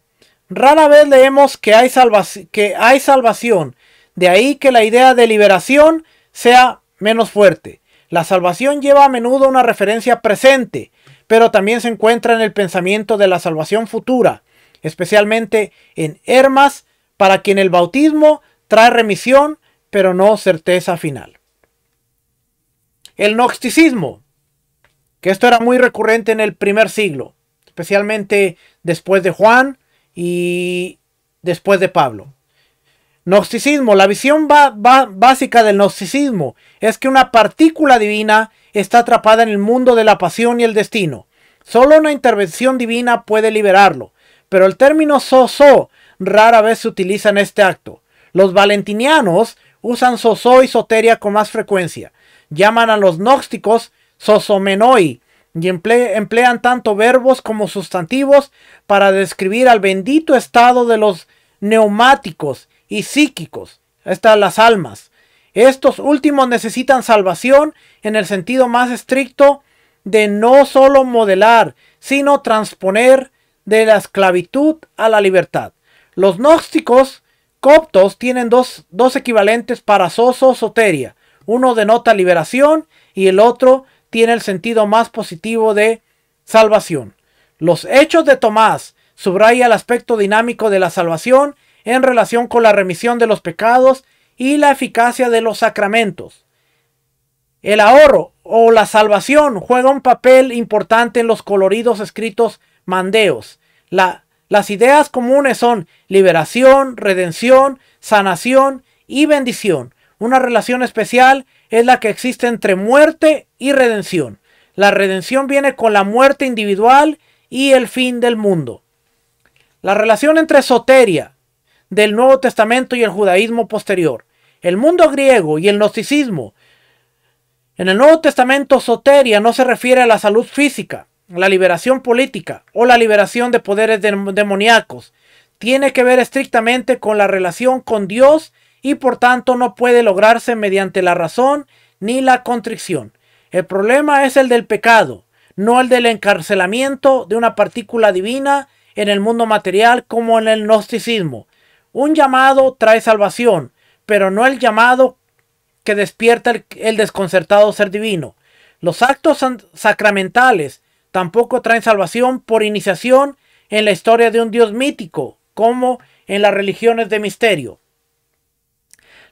Rara vez leemos que hay salvación. De ahí que la idea de liberación sea menos fuerte. La salvación lleva a menudo una referencia presente, pero también se encuentra en el pensamiento de la salvación futura, especialmente en Hermas, para quien el bautismo trae remisión, pero no certeza final. El gnosticismo, que esto era muy recurrente en el primer siglo, especialmente después de Juan y después de Pablo. Gnosticismo, la visión básica del gnosticismo es que una partícula divina está atrapada en el mundo de la pasión y el destino. Solo una intervención divina puede liberarlo, pero el término sozo rara vez se utiliza en este acto. Los valentinianos usan sozo y soteria con más frecuencia. Llaman a los gnósticos sosomenoi y emplean tanto verbos como sustantivos para describir al bendito estado de los neumáticos y psíquicos, las almas. Estos últimos necesitan salvación en el sentido más estricto de no solo modelar, sino transponer de la esclavitud a la libertad. Los gnósticos coptos tienen dos equivalentes para soteria. Uno denota liberación y el otro tiene el sentido más positivo de salvación. Los Hechos de Tomás subraya el aspecto dinámico de la salvación en relación con la remisión de los pecados y la eficacia de los sacramentos. El ahorro o la salvación juega un papel importante en los coloridos escritos mandeos. Las ideas comunes son liberación, redención, sanación y bendición. Una relación especial es la que existe entre muerte y redención. La redención viene con la muerte individual y el fin del mundo. La relación entre soteria del Nuevo Testamento y el judaísmo posterior. El mundo griego y el gnosticismo. En el Nuevo Testamento, soteria no se refiere a la salud física, la liberación política o la liberación de poderes demoníacos. Tiene que ver estrictamente con la relación con Dios y por tanto no puede lograrse mediante la razón ni la contrición. El problema es el del pecado, no el del encarcelamiento de una partícula divina en el mundo material como en el gnosticismo. Un llamado trae salvación, pero no el llamado que despierta el desconcertado ser divino. Los actos sacramentales tampoco traen salvación por iniciación en la historia de un Dios mítico, como en las religiones de misterio.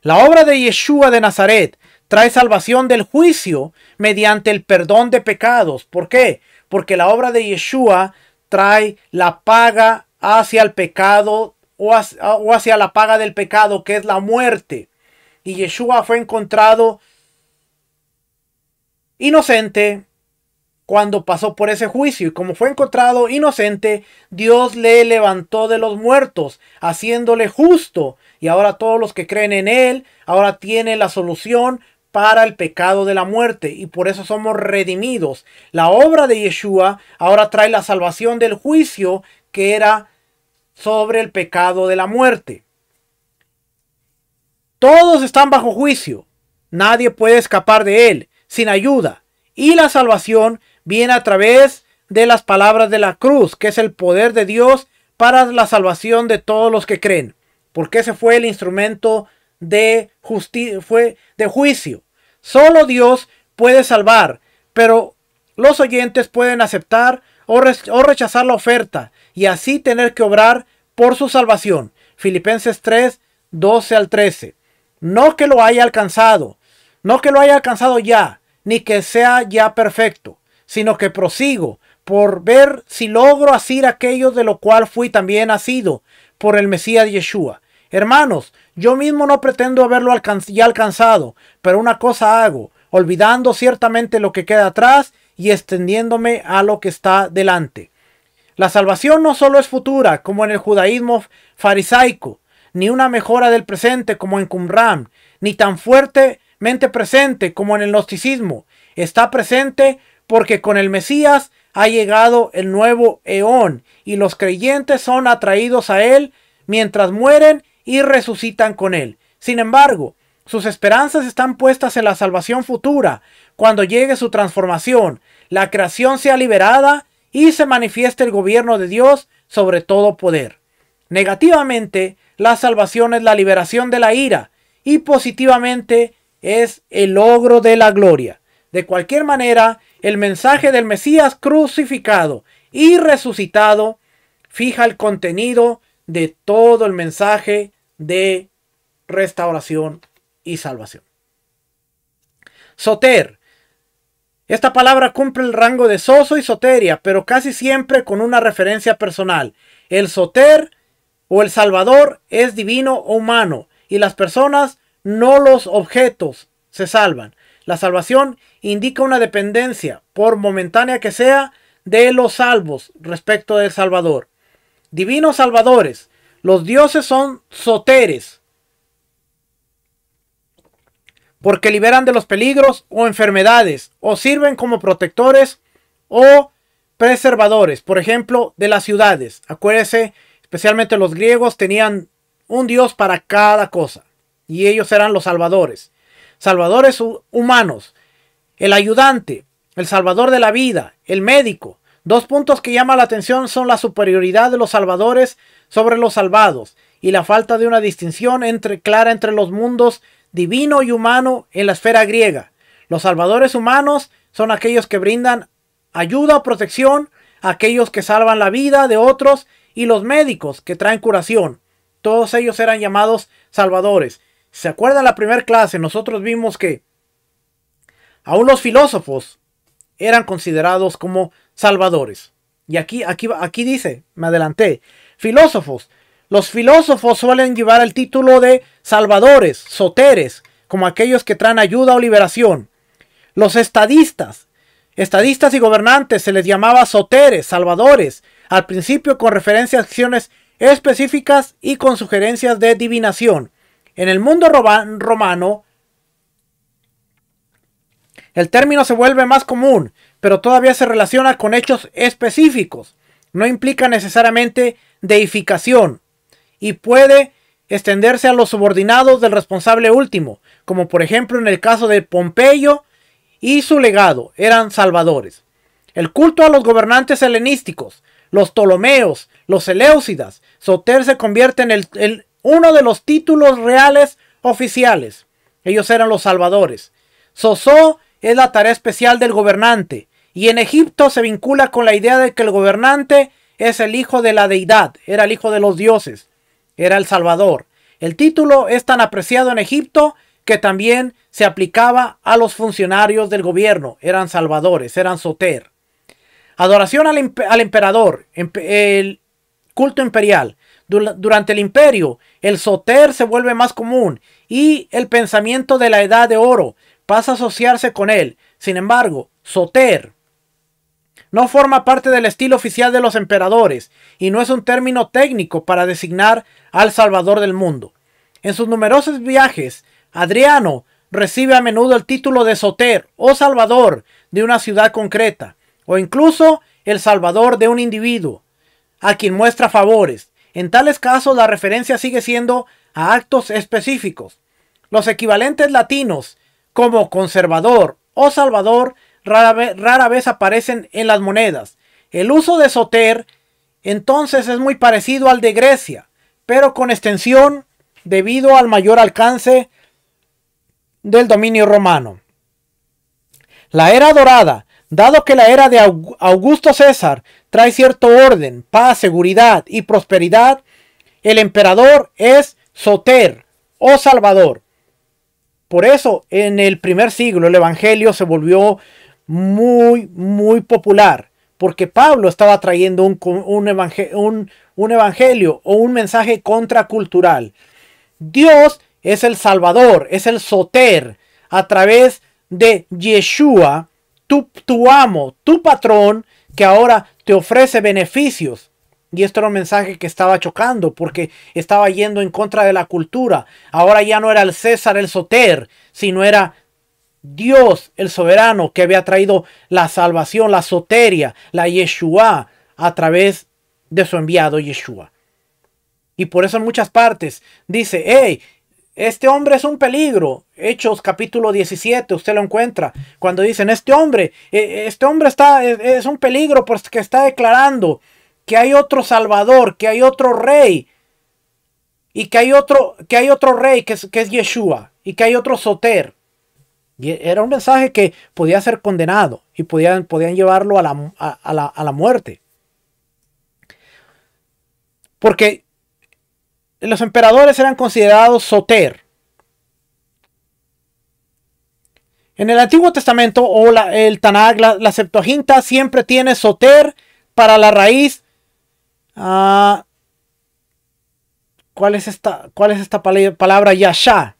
La obra de Yeshua de Nazaret trae salvación del juicio mediante el perdón de pecados. ¿Por qué? Porque la obra de Yeshua trae la paga hacia el pecado o hacia la paga del pecado, que es la muerte. Y Yeshua fue encontrado inocente cuando pasó por ese juicio. Y como fue encontrado inocente, Dios le levantó de los muertos, haciéndole justo. Y ahora todos los que creen en él, ahora tienen la solución para el pecado de la muerte. Y por eso somos redimidos. La obra de Yeshua ahora trae la salvación del juicio que era sobre el pecado de la muerte. Todos están bajo juicio. Nadie puede escapar de él sin ayuda. Y la salvación viene a través de las palabras de la cruz, que es el poder de Dios para la salvación de todos los que creen. Porque ese fue el instrumento de juicio. Solo Dios puede salvar, pero los oyentes pueden aceptar o rechazar la oferta y así tener que obrar por su salvación. Filipenses 3, 12 al 13. No que lo haya alcanzado, no que lo haya alcanzado ya, ni que sea ya perfecto, sino que prosigo por ver si logro asir aquello de lo cual fui también asido por el Mesías Yeshua. Hermanos, yo mismo no pretendo haberlo ya alcanzado, pero una cosa hago, olvidando ciertamente lo que queda atrás y extendiéndome a lo que está delante. La salvación no solo es futura, como en el judaísmo farisaico, ni una mejora del presente como en Qumran, ni tan fuertemente presente como en el gnosticismo. Está presente porque con el Mesías ha llegado el nuevo eón y los creyentes son atraídos a él mientras mueren y resucitan con él. Sin embargo, sus esperanzas están puestas en la salvación futura, cuando llegue su transformación, la creación sea liberada y se manifieste el gobierno de Dios sobre todo poder. Negativamente, la salvación es la liberación de la ira y positivamente es el logro de la gloria. De cualquier manera, el mensaje del Mesías crucificado y resucitado fija el contenido de todo el mensaje de restauración y salvación. Soter. Esta palabra cumple el rango de soso y soteria, pero casi siempre con una referencia personal. El soter o el salvador es divino o humano y las personas, no los objetos, se salvan. La salvación indica una dependencia, por momentánea que sea, de los salvos respecto del Salvador. Divinos salvadores. Los dioses son soteres. porque liberan de los peligros o enfermedades, o sirven como protectores o preservadores, por ejemplo, de las ciudades. Acuérdense, especialmente los griegos tenían un dios para cada cosa, y ellos eran los salvadores. Salvadores humanos, el ayudante, el salvador de la vida, el médico. Dos puntos que llaman la atención son la superioridad de los salvadores sobre los salvados y la falta de una distinción clara entre los mundos divino y humano en la esfera griega. Los salvadores humanos son aquellos que brindan ayuda o protección a aquellos que salvan la vida de otros, y los médicos que traen curación. Todos ellos eran llamados salvadores. ¿Se acuerdan la primera clase? Nosotros vimos que aún los filósofos eran considerados como salvadores. Y aquí dice, me adelanté, filósofos. Los filósofos suelen llevar el título de salvadores, soteres, como aquellos que traen ayuda o liberación. Los estadistas y gobernantes se les llamaba soteres, salvadores, al principio con referencia a acciones específicas y con sugerencias de divinación. En el mundo romano, el término se vuelve más común, pero todavía se relaciona con hechos específicos. No implica necesariamente deificación y puede extenderse a los subordinados del responsable último, como por ejemplo en el caso de Pompeyo y su legado, eran salvadores. El culto a los gobernantes helenísticos, los Ptolomeos, los Seleucidas, soter se convierte en uno de los títulos reales oficiales. Ellos eran los salvadores. Sosó es la tarea especial del gobernante, y en Egipto se vincula con la idea de que el gobernante es el hijo de la deidad, era el hijo de los dioses, era el salvador. El título es tan apreciado en Egipto que también se aplicaba a los funcionarios del gobierno, eran salvadores, eran soter. Adoración al emperador, el culto imperial. Durante el imperio, el soter se vuelve más común y el pensamiento de la edad de oro pasa a asociarse con él. Sin embargo, soter no forma parte del estilo oficial de los emperadores y no es un término técnico para designar al salvador del mundo. En sus numerosos viajes, Adriano recibe a menudo el título de soter o salvador de una ciudad concreta, o incluso el salvador de un individuo, a quien muestra favores. En tales casos, la referencia sigue siendo a actos específicos. Los equivalentes latinos, como conservador o salvador, rara vez aparecen en las monedas. El uso de soter, entonces, es muy parecido al de Grecia, pero con extensión debido al mayor alcance del dominio romano. La era dorada. Dado que la era de Augusto César trae cierto orden, paz, seguridad y prosperidad, el emperador es soter o salvador. Por eso en el primer siglo el evangelio se volvió muy popular, porque Pablo estaba trayendo un evangelio o un mensaje contracultural. Dios es el salvador, es el soter a través de Yeshua, tu amo, tu patrón, que ahora te ofrece beneficios. Y esto era un mensaje que estaba chocando porque estaba yendo en contra de la cultura. Ahora ya no era el César el soter, sino era Dios el soberano que había traído la salvación, la soteria, la Yeshua a través de su enviado Yeshua. Y por eso en muchas partes dice, hey, este hombre es un peligro. Hechos capítulo 17, usted lo encuentra. Cuando dicen, este hombre es un peligro porque está declarando que hay otro salvador, que hay otro rey. Y que hay otro rey que es Yeshua. Y que hay otro soter. Y era un mensaje que podía ser condenado. Y podían llevarlo a la muerte. Porque los emperadores eran considerados soter. En el Antiguo Testamento o el Tanakh, la Septuaginta siempre tiene soter para la raíz. ¿Cuál es esta palabra? Yasha.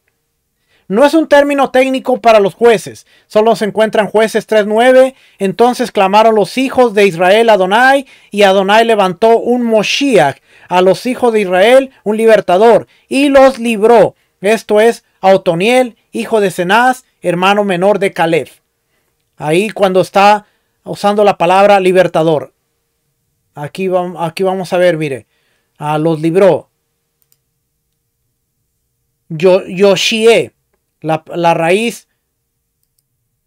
No es un término técnico para los jueces. Solo se encuentra en Jueces 3:9. Entonces clamaron los hijos de Israel a Adonai, y Adonai levantó un Moshiach a los hijos de Israel, un libertador, y los libró. Esto es a Otoniel hijo de Cenaz, hermano menor de Caleb. Ahí cuando está usando la palabra libertador. Aquí vamos a ver, mire. Los libró. Yoshie. La raíz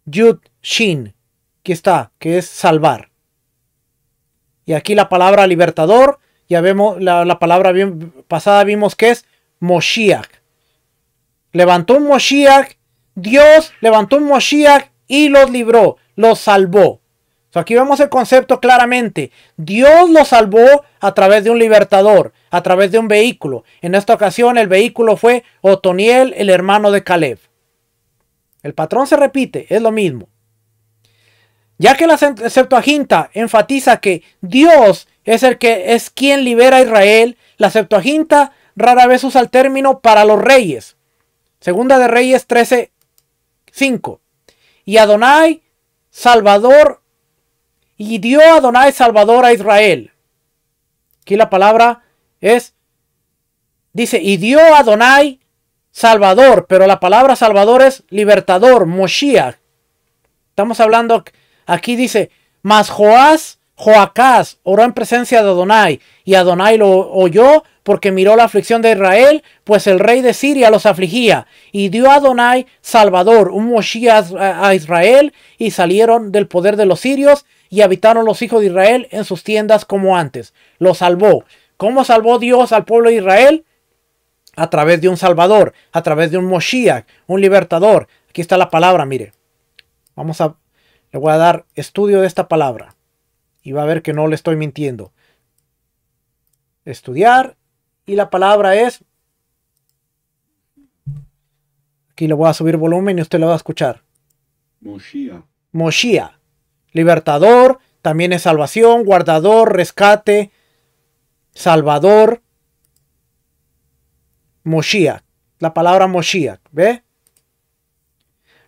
Yud Shin. Aquí está, que es salvar. Y aquí la palabra libertador. Ya vemos la palabra bien pasada, vimos que es Moshiach. Levantó un Moshiach. Dios levantó un Moshiach y los libró, los salvó. Aquí vemos el concepto claramente. Dios los salvó a través de un libertador, a través de un vehículo. En esta ocasión el vehículo fue Otoniel, el hermano de Caleb. El patrón se repite, es lo mismo. Ya que la Septuaginta enfatiza que Dios es quien libera a Israel, la Septuaginta rara vez usa el término para los reyes. Segunda de Reyes 13:5. Y Adonai, Salvador, y dio Adonai Salvador a Israel. Aquí la palabra dice, y dio Adonai Salvador, pero la palabra Salvador es libertador, Moshiach. Estamos hablando, aquí dice, mas Joacás oró en presencia de Adonai, y Adonai lo oyó porque miró la aflicción de Israel, pues el rey de Siria los afligía, y dio a Adonai Salvador, un Moshiach a Israel, y salieron del poder de los sirios, y habitaron los hijos de Israel en sus tiendas como antes. Los salvó. ¿Cómo salvó Dios al pueblo de Israel? A través de un Salvador, a través de un Moshiach, un libertador. Aquí está la palabra, mire. Le voy a dar estudio de esta palabra. Y va a ver que no le estoy mintiendo. Estudiar. Y la palabra es. Aquí le voy a subir volumen y usted lo va a escuchar. Moshiach. Moshiach. Libertador. También es salvación, guardador, rescate, salvador. Moshiach. La palabra Moshiach. ¿Ve?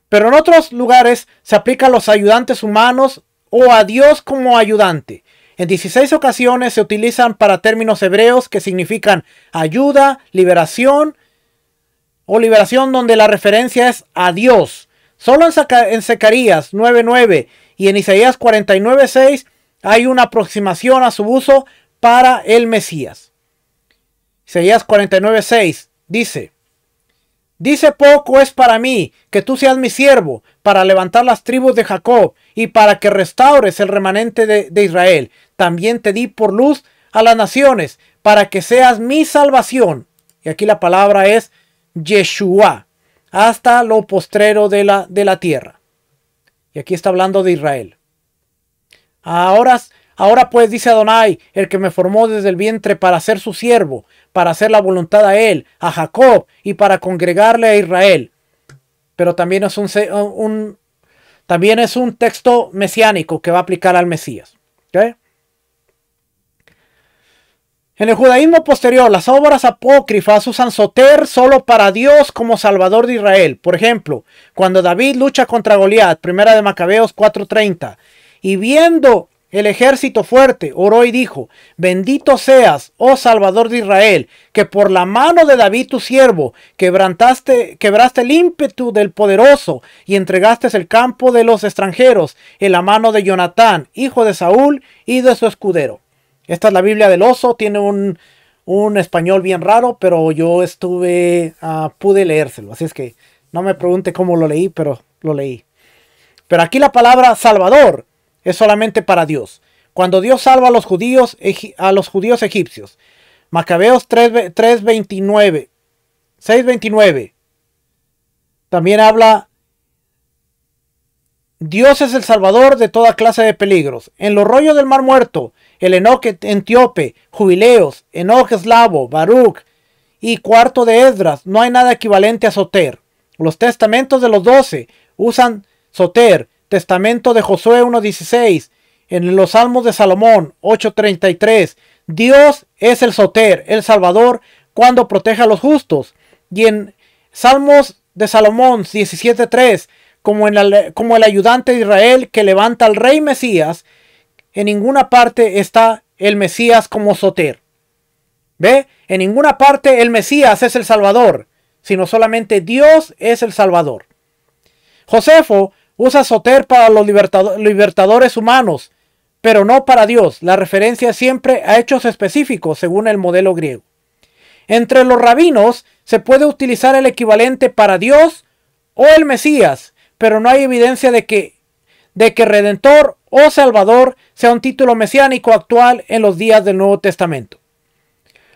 Pero en otros lugares se aplica a los ayudantes humanos o a Dios como ayudante. En 16 ocasiones se utilizan para términos hebreos que significan ayuda, liberación o liberación, donde la referencia es a Dios. Solo en Zacarías 9:9 y en Isaías 49:6 hay una aproximación a su uso para el Mesías. Isaías 49:6 dice: Dice poco es para mí que tú seas mi siervo, para levantar las tribus de Jacob y para que restaures el remanente de Israel. También te di por luz a las naciones, para que seas mi salvación. Y aquí la palabra es Yeshua, hasta lo postrero de la tierra. Y aquí está hablando de Israel. Ahora pues, dice Adonai, el que me formó desde el vientre para ser su siervo, para hacer la voluntad a él, a Jacob, y para congregarle a Israel. Pero también es un texto mesiánico que va a aplicar al Mesías. ¿Okay? En el judaísmo posterior, las obras apócrifas usan Soter solo para Dios como Salvador de Israel. Por ejemplo, cuando David lucha contra Goliat, primera de Macabeos 4:30, y viendo el ejército fuerte, oró y dijo: Bendito seas, oh Salvador de Israel, que por la mano de David tu siervo quebraste el ímpetu del poderoso y entregaste el campo de los extranjeros en la mano de Jonatán, hijo de Saúl, y de su escudero. Esta es la Biblia del Oso, tiene un español bien raro, pero yo pude leérselo, así es que no me pregunte cómo lo leí, pero lo leí. Pero aquí la palabra Salvador es solamente para Dios. Cuando Dios salva a los judíos egipcios. Macabeos 6:29. También habla: Dios es el salvador de toda clase de peligros. En los rollos del Mar Muerto, el Enoc etíope, Jubileos, Enoc eslavo, Baruch y cuarto de Esdras, no hay nada equivalente a Soter. Los testamentos de los 12 usan Soter. Testamento de Josué 1:16. En los Salmos de Salomón 8:33. Dios es el Soter, el Salvador, cuando protege a los justos. Y en Salmos de Salomón 17:3, como el ayudante de Israel que levanta al rey Mesías, en ninguna parte está el Mesías como Soter. ¿Ve? En ninguna parte el Mesías es el Salvador, sino solamente Dios es el Salvador. Josefo usa soter para los libertadores humanos, pero no para Dios. La referencia siempre a hechos específicos según el modelo griego. Entre los rabinos se puede utilizar el equivalente para Dios o el Mesías, pero no hay evidencia de que Redentor o Salvador sea un título mesiánico actual en los días del Nuevo Testamento.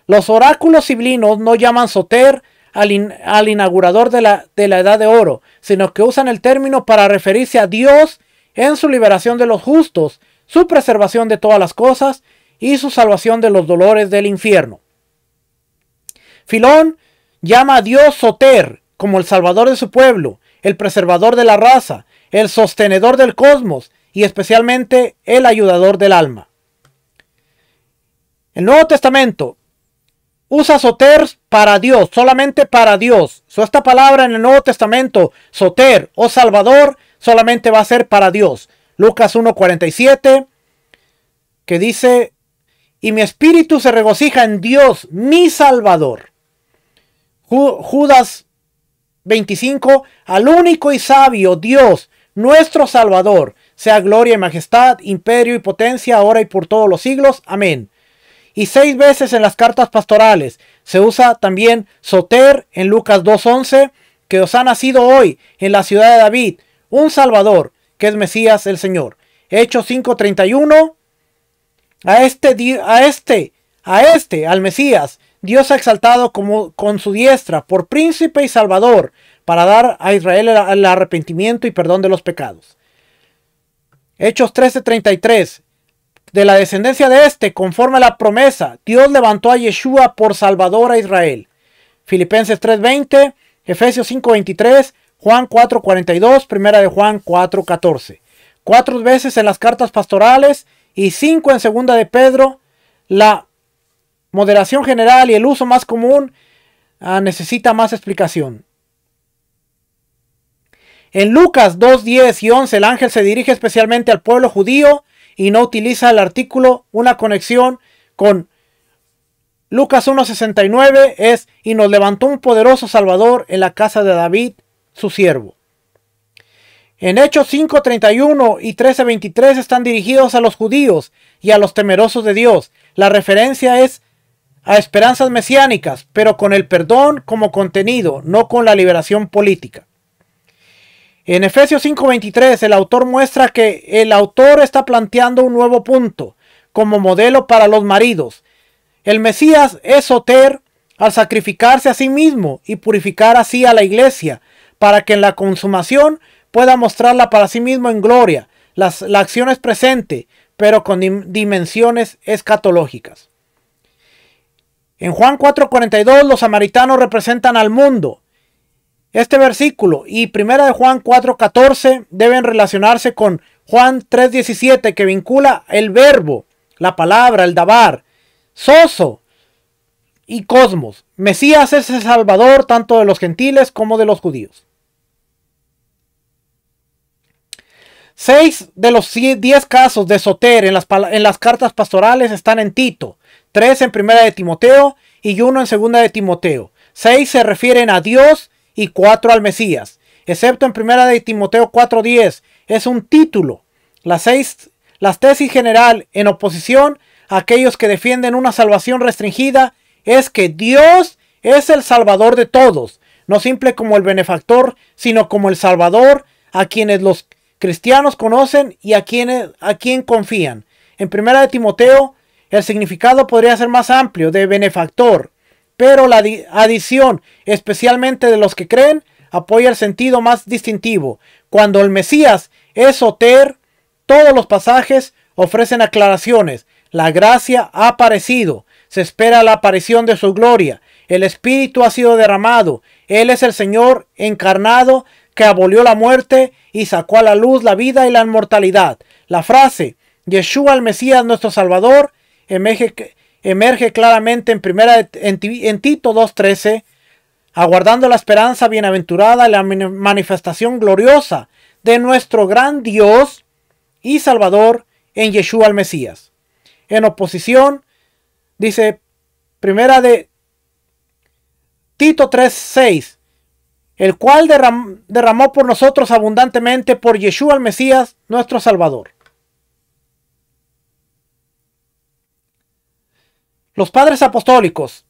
Los oráculos sibilinos no llaman soter al inaugurador de la Edad de Oro, sino que usan el término para referirse a Dios en su liberación de los justos, su preservación de todas las cosas y su salvación de los dolores del infierno. Filón llama a Dios soter como el salvador de su pueblo, el preservador de la raza, el sostenedor del cosmos y especialmente el ayudador del alma. El Nuevo Testamento usa soter para Dios, solamente para Dios. Esta palabra en el Nuevo Testamento, soter o salvador, solamente va a ser para Dios. Lucas 1:47, que dice, y mi espíritu se regocija en Dios, mi Salvador. Judas 25, al único y sabio Dios, nuestro Salvador, sea gloria y majestad, imperio y potencia, ahora y por todos los siglos. Amén. Y 6 veces en las cartas pastorales se usa también soter en Lucas 2:11, que os ha nacido hoy en la ciudad de David un Salvador, que es Mesías el Señor. Hechos 5:31, al Mesías, Dios ha exaltado con su diestra por príncipe y salvador, para dar a Israel el arrepentimiento y perdón de los pecados. Hechos 13:33, de la descendencia de conforme a la promesa, Dios levantó a Yeshua por salvador a Israel. Filipenses 3:20, Efesios 5:23, Juan 4:42, Primera de Juan 4:14. 4 veces en las cartas pastorales y 5 en Segunda de Pedro. La moderación general y el uso más común necesita más explicación. En Lucas 2:10 y 11 el ángel se dirige especialmente al pueblo judío y no utiliza el artículo, una conexión con Lucas 1:69 es, y nos levantó un poderoso Salvador en la casa de David, su siervo. En Hechos 5:31 y 13:23 están dirigidos a los judíos y a los temerosos de Dios. La referencia es a esperanzas mesiánicas, pero con el perdón como contenido, no con la liberación política. En Efesios 5:23 el autor muestra que el autor está planteando un nuevo punto como modelo para los maridos. El Mesías es soter al sacrificarse a sí mismo y purificar así a la iglesia para que en la consumación pueda mostrarla para sí mismo en gloria. La acción es presente, pero con dimensiones escatológicas. En Juan 4:42 los samaritanos representan al mundo. Este versículo y Primera de Juan 4:14 deben relacionarse con Juan 3:17, que vincula el verbo, la palabra, el dabar, soso y cosmos. Mesías es el salvador tanto de los gentiles como de los judíos. 6 de los 10 casos de soter en las cartas pastorales están en Tito, 3 en Primera de Timoteo y 1 en Segunda de Timoteo. 6 se refieren a Dios y 4 al Mesías, excepto en Primera de Timoteo 4:10, es un título. Las tesis general en oposición a aquellos que defienden una salvación restringida es que Dios es el Salvador de todos, no simple como el benefactor, sino como el Salvador a quienes los cristianos conocen y a quien confían. En Primera de Timoteo el significado podría ser más amplio de benefactor, pero la adición, especialmente de los que creen, apoya el sentido más distintivo. Cuando el Mesías es soter, todos los pasajes ofrecen aclaraciones. La gracia ha aparecido, se espera la aparición de su gloria, el Espíritu ha sido derramado, Él es el Señor encarnado que abolió la muerte y sacó a la luz la vida y la inmortalidad. La frase Yeshua el Mesías nuestro Salvador emerge claramente en Tito 2:13, aguardando la esperanza bienaventurada y la manifestación gloriosa de nuestro gran Dios y Salvador en Yeshua el Mesías. En oposición, dice Primera de Tito 3:6, el cual derramó por nosotros abundantemente por Yeshua el Mesías, nuestro Salvador. Los padres apostólicos.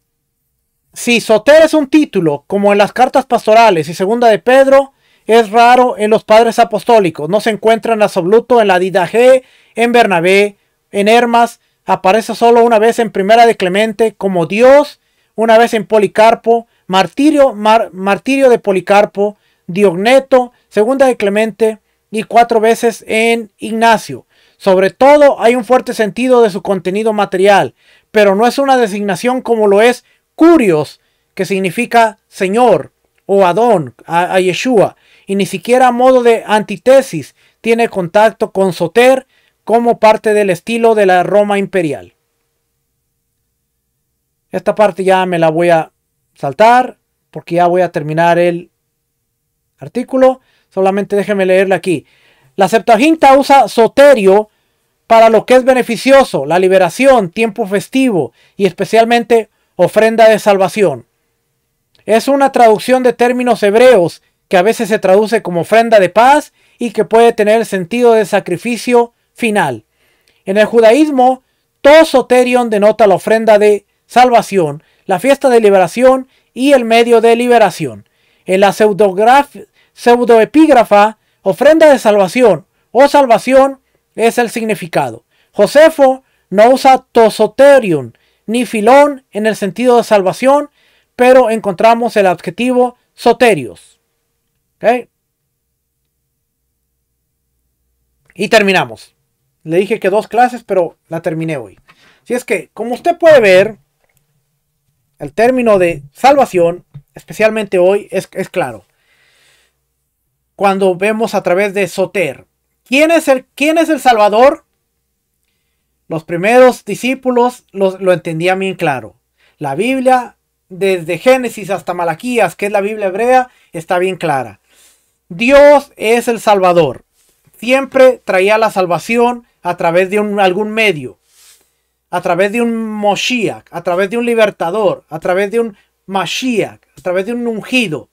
Si soter es un título, como en las cartas pastorales y segunda de Pedro, es raro en los padres apostólicos. No se encuentra en absoluto en la Didache, en Bernabé, en Hermas. Aparece solo una vez en Primera de Clemente como Dios, una vez en Policarpo, martirio de Policarpo, Diogneto, Segunda de Clemente y 4 veces en Ignacio. Sobre todo hay un fuerte sentido de su contenido material, pero no es una designación como lo es Curios, que significa Señor, o Adón, a Yeshua, y ni siquiera a modo de antítesis tiene contacto con soter como parte del estilo de la Roma imperial. Esta parte ya me la voy a saltar porque ya voy a terminar el artículo. Solamente déjenme leerla aquí. La Septuaginta usa soterio para lo que es beneficioso, la liberación, tiempo festivo y especialmente ofrenda de salvación. Es una traducción de términos hebreos que a veces se traduce como ofrenda de paz y que puede tener el sentido de sacrificio final. En el judaísmo, todo soterion denota la ofrenda de salvación, la fiesta de liberación y el medio de liberación. En la pseudoepígrafa, ofrenda de salvación o salvación es el significado. Josefo no usa tosoterion ni filón en el sentido de salvación, pero encontramos el adjetivo soterios. ¿Okay? Y terminamos. Le dije que 2 clases, pero la terminé hoy. Si es que, como usted puede ver, el término de salvación, especialmente hoy, es claro. Cuando vemos a través de soter. ¿Quién es el Salvador? Los primeros discípulos lo entendían bien claro. La Biblia, desde Génesis hasta Malaquías, que es la Biblia hebrea, está bien clara. Dios es el Salvador. Siempre traía la salvación a través de algún medio. A través de un Moshiach, a través de un libertador, a través de un Mashiach, a través de un ungido.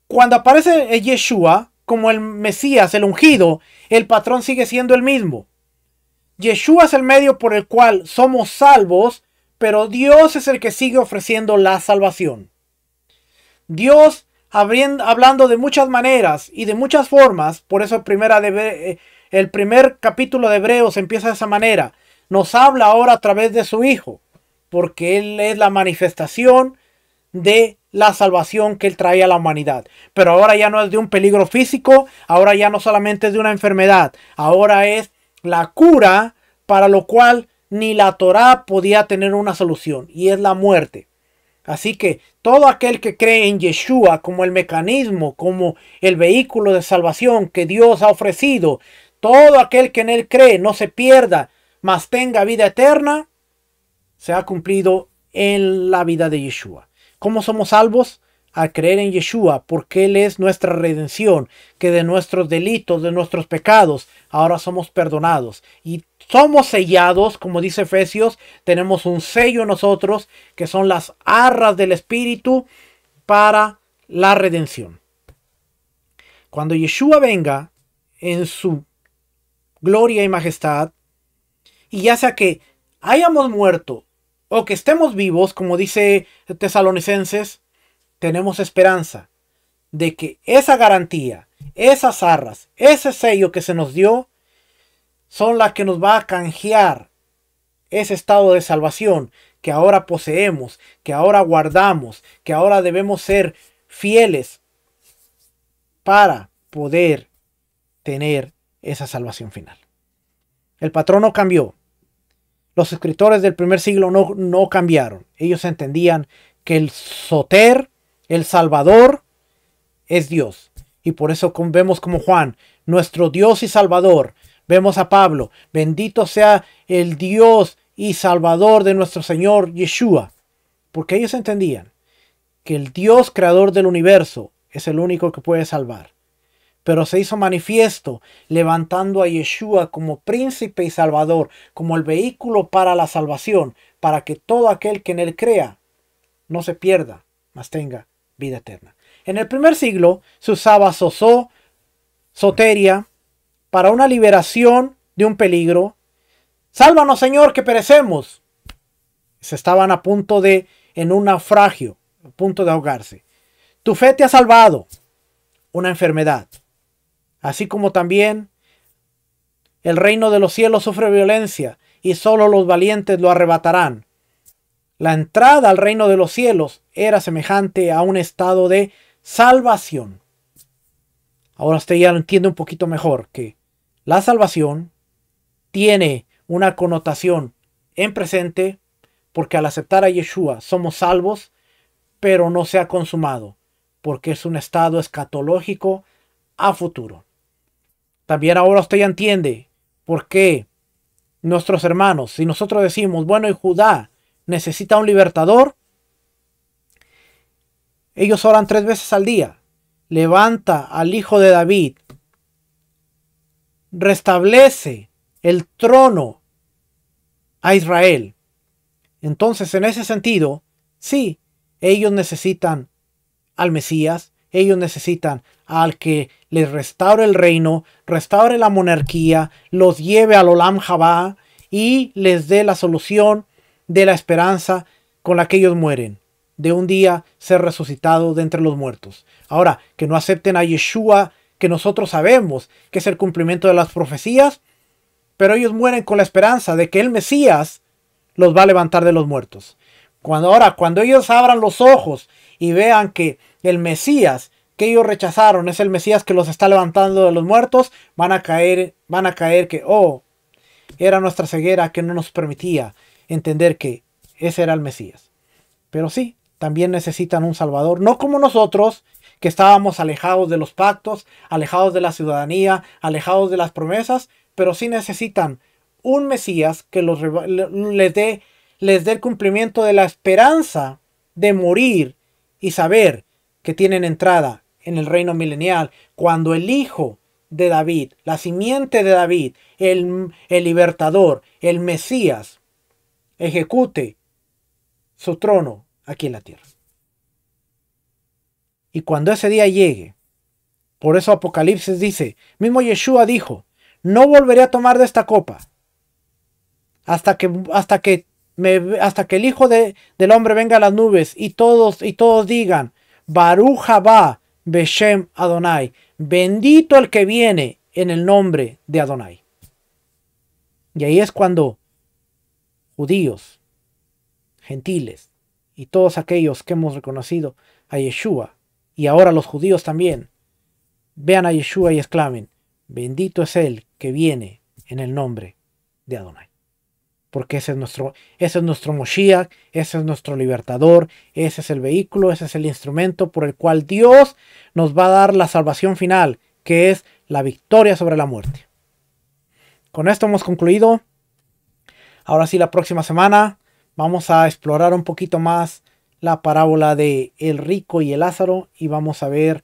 Cuando aparece Yeshua como el Mesías, el ungido, el patrón sigue siendo el mismo. Yeshua es el medio por el cual somos salvos, pero Dios es el que sigue ofreciendo la salvación. Dios, hablando de muchas maneras y de muchas formas, por eso el primer capítulo de Hebreos empieza de esa manera. Nos habla ahora a través de su Hijo, porque Él es la manifestación de la salvación que Él trae a la humanidad. Pero ahora ya no es de un peligro físico, ahora ya no solamente es de una enfermedad, ahora es la cura para lo cual ni la Torá podía tener una solución, y es la muerte. Así que todo aquel que cree en Yeshua como el mecanismo, como el vehículo de salvación que Dios ha ofrecido, todo aquel que en Él cree no se pierda, mas tenga vida eterna, se ha cumplido en la vida de Yeshua. ¿Cómo somos salvos? Al creer en Yeshua, porque Él es nuestra redención, que de nuestros delitos, de nuestros pecados, ahora somos perdonados. Y somos sellados, como dice Efesios, tenemos un sello en nosotros, que son las arras del Espíritu para la redención. Cuando Yeshua venga en su gloria y majestad, y ya sea que hayamos muerto o que estemos vivos, como dice Tesalonicenses, tenemos esperanza de que esa garantía, esas arras, ese sello que se nos dio, son las que nos va a canjear ese estado de salvación que ahora poseemos, que ahora guardamos, que ahora debemos ser fieles para poder tener esa salvación final. El patrón no cambió. Los escritores del primer siglo no cambiaron. Ellos entendían que el soter, el Salvador, es Dios. Y por eso vemos como Juan, nuestro Dios y Salvador. Vemos a Pablo, bendito sea el Dios y Salvador de nuestro Señor Yeshua. Porque ellos entendían que el Dios creador del universo es el único que puede salvar. Pero se hizo manifiesto levantando a Yeshua como príncipe y salvador, como el vehículo para la salvación, para que todo aquel que en él crea no se pierda, mas tenga vida eterna. En el primer siglo se usaba soteria, para una liberación de un peligro. Sálvanos, Señor, que perecemos. Se estaban a punto de, en un naufragio, a punto de ahogarse. Tu fe te ha salvado. Una enfermedad. Así como también el reino de los cielos sufre violencia y solo los valientes lo arrebatarán. La entrada al reino de los cielos era semejante a un estado de salvación. Ahora usted ya lo entiende un poquito mejor, que la salvación tiene una connotación en presente, porque al aceptar a Yeshua somos salvos, pero no se ha consumado, porque es un estado escatológico a futuro. También ahora usted ya entiende por qué nuestros hermanos, si nosotros decimos, bueno, y Judá necesita un libertador, ellos oran 3 veces al día. Levanta al hijo de David, restablece el trono a Israel. Entonces, en ese sentido, sí, ellos necesitan al Mesías, ellos necesitan al que les restaure el reino, restaure la monarquía, los lleve al Olam Jabá y les dé la solución de la esperanza con la que ellos mueren, de un día ser resucitado de entre los muertos. Ahora, que no acepten a Yeshua, que nosotros sabemos que es el cumplimiento de las profecías, pero ellos mueren con la esperanza de que el Mesías los va a levantar de los muertos. Cuando ellos abran los ojos y vean que el Mesías que ellos rechazaron es el Mesías que los está levantando de los muertos, van a caer que, era nuestra ceguera que no nos permitía entender que ese era el Mesías. Pero sí, también necesitan un Salvador, no como nosotros, que estábamos alejados de los pactos, alejados de la ciudadanía, alejados de las promesas, pero sí necesitan un Mesías que les dé el cumplimiento de la esperanza de morir y saber que tienen entrada en el reino milenial, cuando el hijo de David, la simiente de David, el libertador, el Mesías, ejecute su trono aquí en la tierra. Y cuando ese día llegue, por eso Apocalipsis dice, mismo Yeshua dijo, no volveré a tomar de esta copa hasta que el Hijo del Hombre venga a las nubes y todos digan, Baruch haba Beshem Adonai, bendito el que viene en el nombre de Adonai. Y ahí es cuando judíos, gentiles y todos aquellos que hemos reconocido a Yeshua, y ahora los judíos también, vean a Yeshua y exclamen, bendito es el que viene en el nombre de Adonai. Porque ese es nuestro Moshiach, ese es nuestro libertador, ese es el vehículo, ese es el instrumento por el cual Dios nos va a dar la salvación final, que es la victoria sobre la muerte. Con esto hemos concluido. Ahora sí, la próxima semana vamos a explorar un poquito más la parábola de el rico y el Lázaro y vamos a ver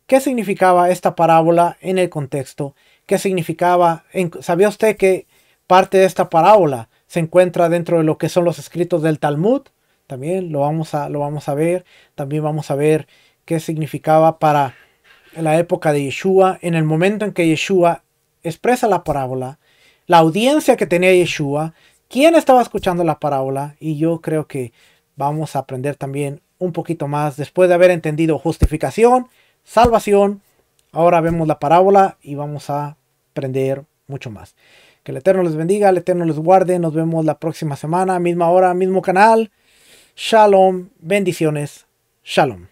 qué significaba esta parábola en el contexto, qué significaba. ¿Sabía usted que parte de esta parábola se encuentra dentro de lo que son los escritos del Talmud? También lo vamos a ver. También vamos a ver qué significaba para la época de Yeshua, en el momento en que Yeshua expresa la parábola, la audiencia que tenía Yeshua, quién estaba escuchando la parábola, y yo creo que vamos a aprender también un poquito más después de haber entendido justificación, salvación. Ahora vemos la parábola y vamos a aprender mucho más. Que el Eterno les bendiga, el Eterno les guarde. Nos vemos la próxima semana, misma hora, mismo canal. Shalom, bendiciones. Shalom.